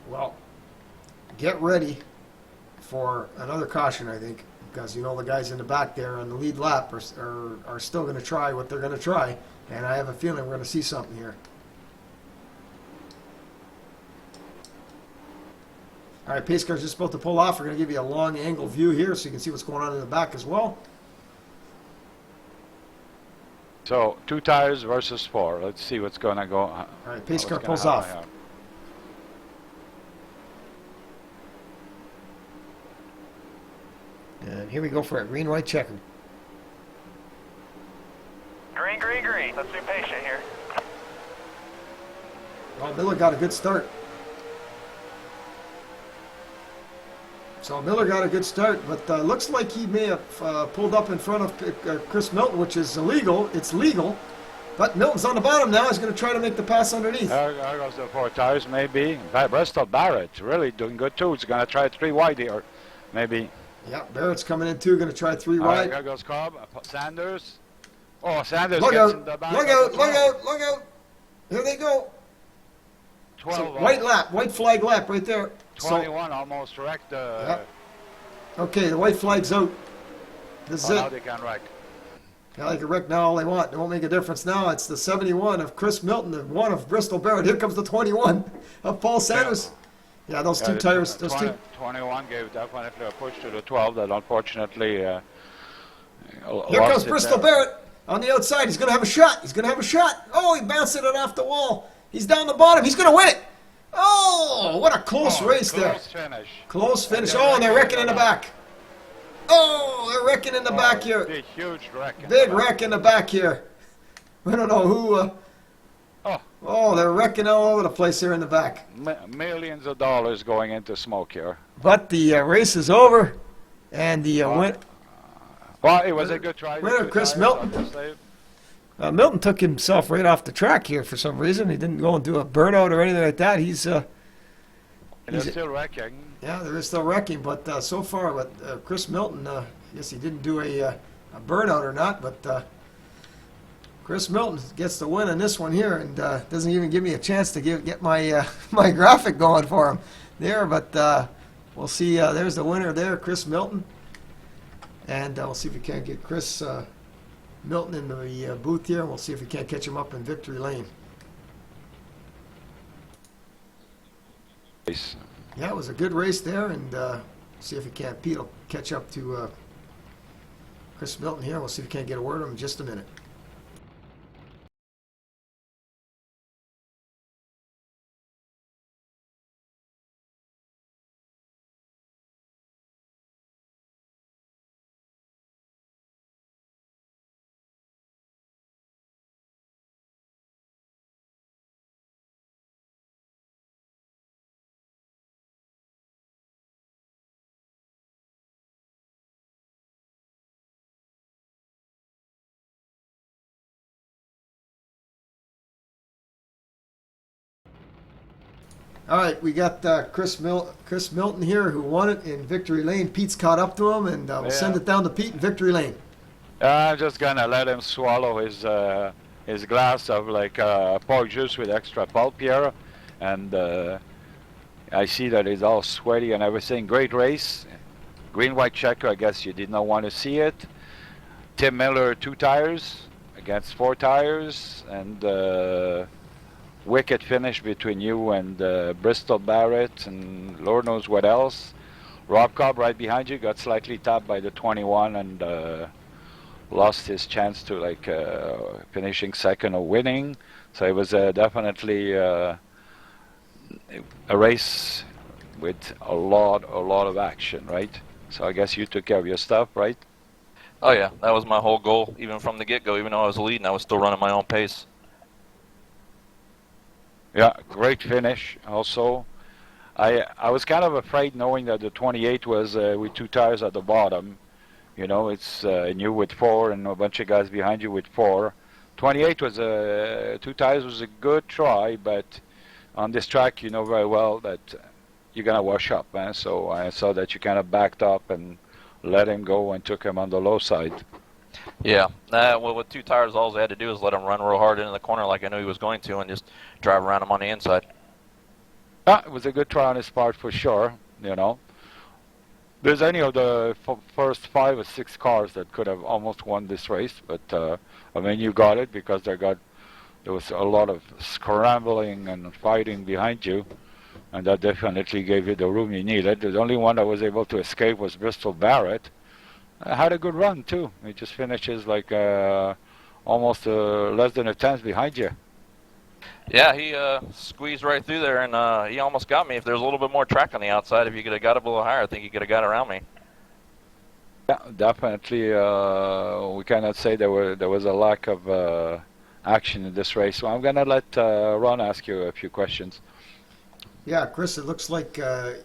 Well, get ready for another caution, I think, because you know the guys in the back there on the lead lap are still going to try what they're going to try, and I have a feeling we're going to see something here. All right, pace car's just about to pull off. We're going to give you a long angle view here so you can see what's going on in the back as well. So 2 tires versus 4. Let's see what's gonna go. All right, pace car pulls off. And here we go for a green-white checker. Green, green, green. Let's be patient here. Well, Miller got a good start. So Miller got a good start, but looks like he may have pulled up in front of Chris Milton, which is illegal. It's legal. But Milton's on the bottom now. He's going to try to make the pass underneath. There goes the 4 tires, maybe. Bristol Barrett really doing good too. He's going to try 3 wide here, maybe. Yeah, Barrett's coming in too. Going to try 3 wide. There goes Cobb. Sanders. Oh, Sanders look gets out! in the back. Look out! Look out! Look out! Here they go. 12. So, white lap, white flag lap right there. 21 almost wrecked. Okay, the white flag's out. This is it. Now they can wreck. Yeah, they can wreck now all they want. It won't make a difference now. It's the 71 of Chris Milton, the 1 of Bristol Barrett. Here comes the 21 of Paul Sanders. Yeah, those 2 tires. Those 21 gave definitely a push to the 12 that unfortunately Here comes Bristol Barrett on the outside. He's going to have a shot. He's going to have a shot. Oh, he bounced it off the wall. He's down the bottom. He's going to win it. Oh, what a close race there. Finish. Close finish. Oh, and they're wrecking in the back. Oh, they're wrecking in the back here. Big, huge wreck. Big wreck in the back here. I don't know who. Oh, they're wrecking all over the place here in the back. Millions of dollars going into smoke here. But the race is over, and the win. Well, it was a good try. Winner, Chris Milton. Milton took himself right off the track here for some reason. He didn't go and do a burnout or anything like that. He's still wrecking. Yeah, there is still wrecking, but so far, with Chris Milton, I guess he didn't do a burnout or not, but Chris Milton gets the win in this one here, and doesn't even give me a chance to get my my graphic going for him there. But we'll see. There's the winner there, Chris Milton, and we'll see if we can't get Chris Milton in the booth here. We'll see if we can't catch him up in victory lane. Yeah, it was a good race there, and see if we can't. Pete will catch up to Chris Milton here. We'll see if we can't get a word of him in just a minute. All right, we got Chris Milton here, who won it in victory lane. Pete's caught up to him, and we'll send it down to Pete in victory lane. I'm just gonna let him swallow his glass of pork juice with extra pulp here, and I see that he's all sweaty and everything. Great race, green-white checker. I guess you did not want to see it. Tim Miller 2 tires against 4 tires, and wicked finish between you and Bristol Barrett and Lord knows what else. Rob Cobb right behind you got slightly tapped by the 21 and lost his chance to finishing second or winning. So it was definitely a race with a lot of action, right? So I guess you took care of your stuff, right? Oh yeah, that was my whole goal. Even from the get-go, even though I was leading, I was still running my own pace. Yeah, great finish also. I was kind of afraid knowing that the 28 was with 2 tires at the bottom. You know, it's you with 4 and a bunch of guys behind you with 4. 28 was 2 tires was a good try, but on this track you know very well that you're gonna wash up, man. So I saw that you kind of backed up and let him go and took him on the low side. Yeah, well, with 2 tires, all I had to do was let him run real hard into the corner like I knew he was going to and just drive around him on the inside. Yeah, it was a good try on his part for sure, you know. There's any of the first 5 or 6 cars that could have almost won this race, but I mean, you got it because there was a lot of scrambling and fighting behind you, and that definitely gave you the room you needed. The only one that was able to escape was Bristol Barrett. Had a good run too. He just finishes like almost less than a tenth behind you. Yeah, he squeezed right through there, and he almost got me. If there was a little bit more track on the outside, if you could have got up a little higher, I think he could have got around me. Yeah, definitely. We cannot say there was a lack of action in this race. So I'm gonna let Ron ask you a few questions. Yeah, Chris, it looks like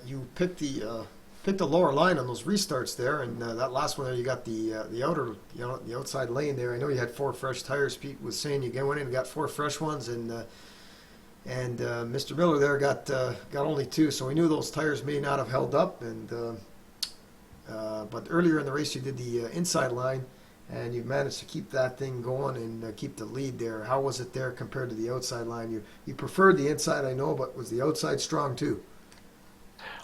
you picked the lower line on those restarts there, and that last one there you got the outer, the outside lane there. I know you had 4 fresh tires. Pete was saying you went in and got 4 fresh ones, and Mr. Miller there got only 2, so we knew those tires may not have held up. And but earlier in the race you did the inside line, and you managed to keep that thing going and keep the lead there. How was it there compared to the outside line? You preferred the inside, I know, but was the outside strong too?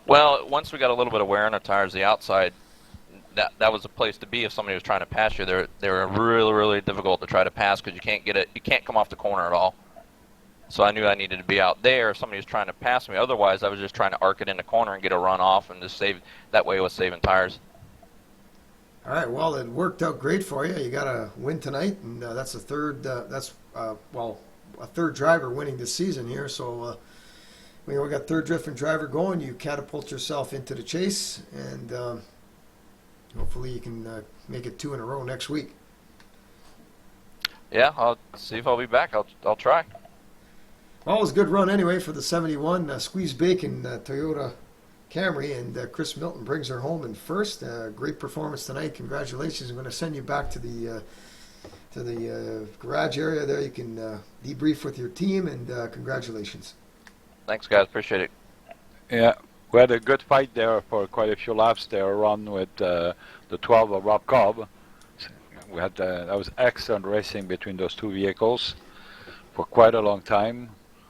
Well, once we got a little bit of wear on our tires, the outside, that was the place to be if somebody was trying to pass you. They were really, really difficult to try to pass because you can't get it. You can't come off the corner at all. So I knew I needed to be out there if somebody was trying to pass me. Otherwise, I was just trying to arc it in the corner and get a run off and just save. That way, it was saving tires. All right. Well, it worked out great for you. You got a win tonight, and that's a third. A third driver winning this season here. So. We got third different driver going. You catapult yourself into the chase, and hopefully you can make it 2 in a row next week. Yeah, I'll see if I'll be back. I'll try. Well, it was a good run anyway for the 71 Squeeze Bacon Toyota Camry, and Chris Milton brings her home in first. Great performance tonight. Congratulations. I'm going to send you back to the garage area there. You can debrief with your team, and congratulations. Thanks, guys. Appreciate it. Yeah, we had a good fight there for quite a few laps there, run with the 12 of Rob Cobb. We had that was excellent racing between those 2 vehicles for quite a long time.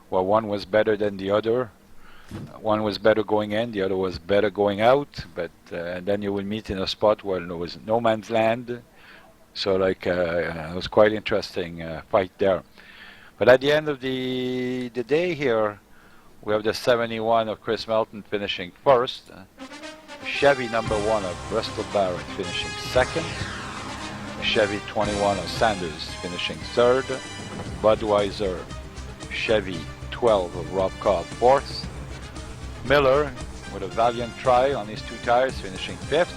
Well, one was better than the other. One was better going in, the other was better going out. But and then you will meet in a spot where there was no man's land. So like it was quite interesting fight there. But at the end of the day here, we have the 71 of Chris Melton finishing first. Chevy number 1 of Bristol Barrett finishing second. Chevy 21 of Sanders finishing third. Budweiser Chevy 12 of Rob Cobb fourth. Miller with a valiant try on his 2 tires finishing fifth.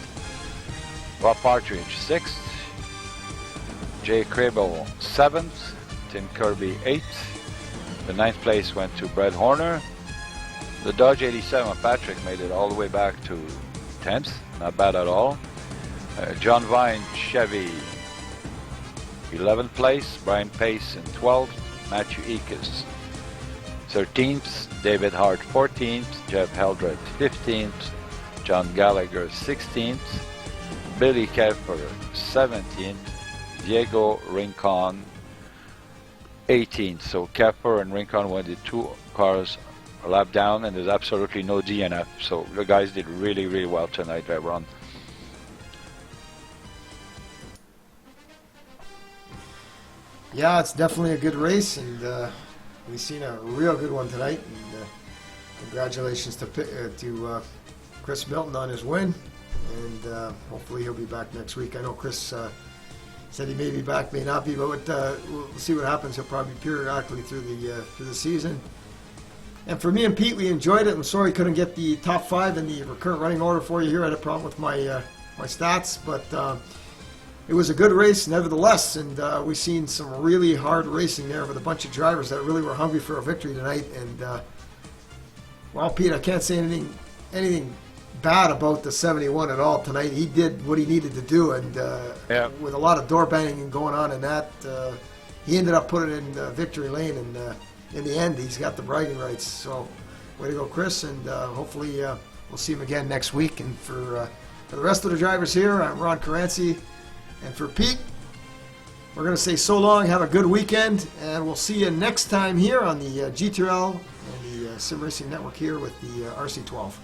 Rob Partridge sixth. Jay Crable seventh. Tim Kirby eighth. The 9th place went to Brett Horner. The Dodge 87 of Patrick made it all the way back to 10th. Not bad at all. John Vine Chevy 11th place. Brian Pace in 12th. Matthew Eakes 13th. David Hart 14th. Jeff Heldred 15th. John Gallagher 16th. Billy Keffer 17th. Diego Rincon 18th. So Keffer and Rincon were the 2 cars a lap down, and there's absolutely no DNF. So the guys did really, really well tonight, Ron. Yeah, it's definitely a good race, and we've seen a real good one tonight. And congratulations to Chris Milton on his win, and hopefully he'll be back next week. I know Chris said he may be back, may not be, but we'll see what happens. He'll probably be periodically through the season. And for me and Pete, we enjoyed it. I'm sorry we couldn't get the top 5 in the recurrent running order for you here. I had a problem with my stats, but it was a good race nevertheless. And we've seen some really hard racing there with a bunch of drivers that really were hungry for a victory tonight. And well, Pete, I can't say anything bad about the 71 at all tonight. He did what he needed to do, and with a lot of door banging going on in that, he ended up putting it in victory lane, and in the end, he's got the bragging rights. So, way to go, Chris, and hopefully we'll see him again next week. And for the rest of the drivers here, I'm Ron Caranci, and for Pete, we're going to say so long, have a good weekend, and we'll see you next time here on the Gtrl and the Sim Racing Network here with the RC12.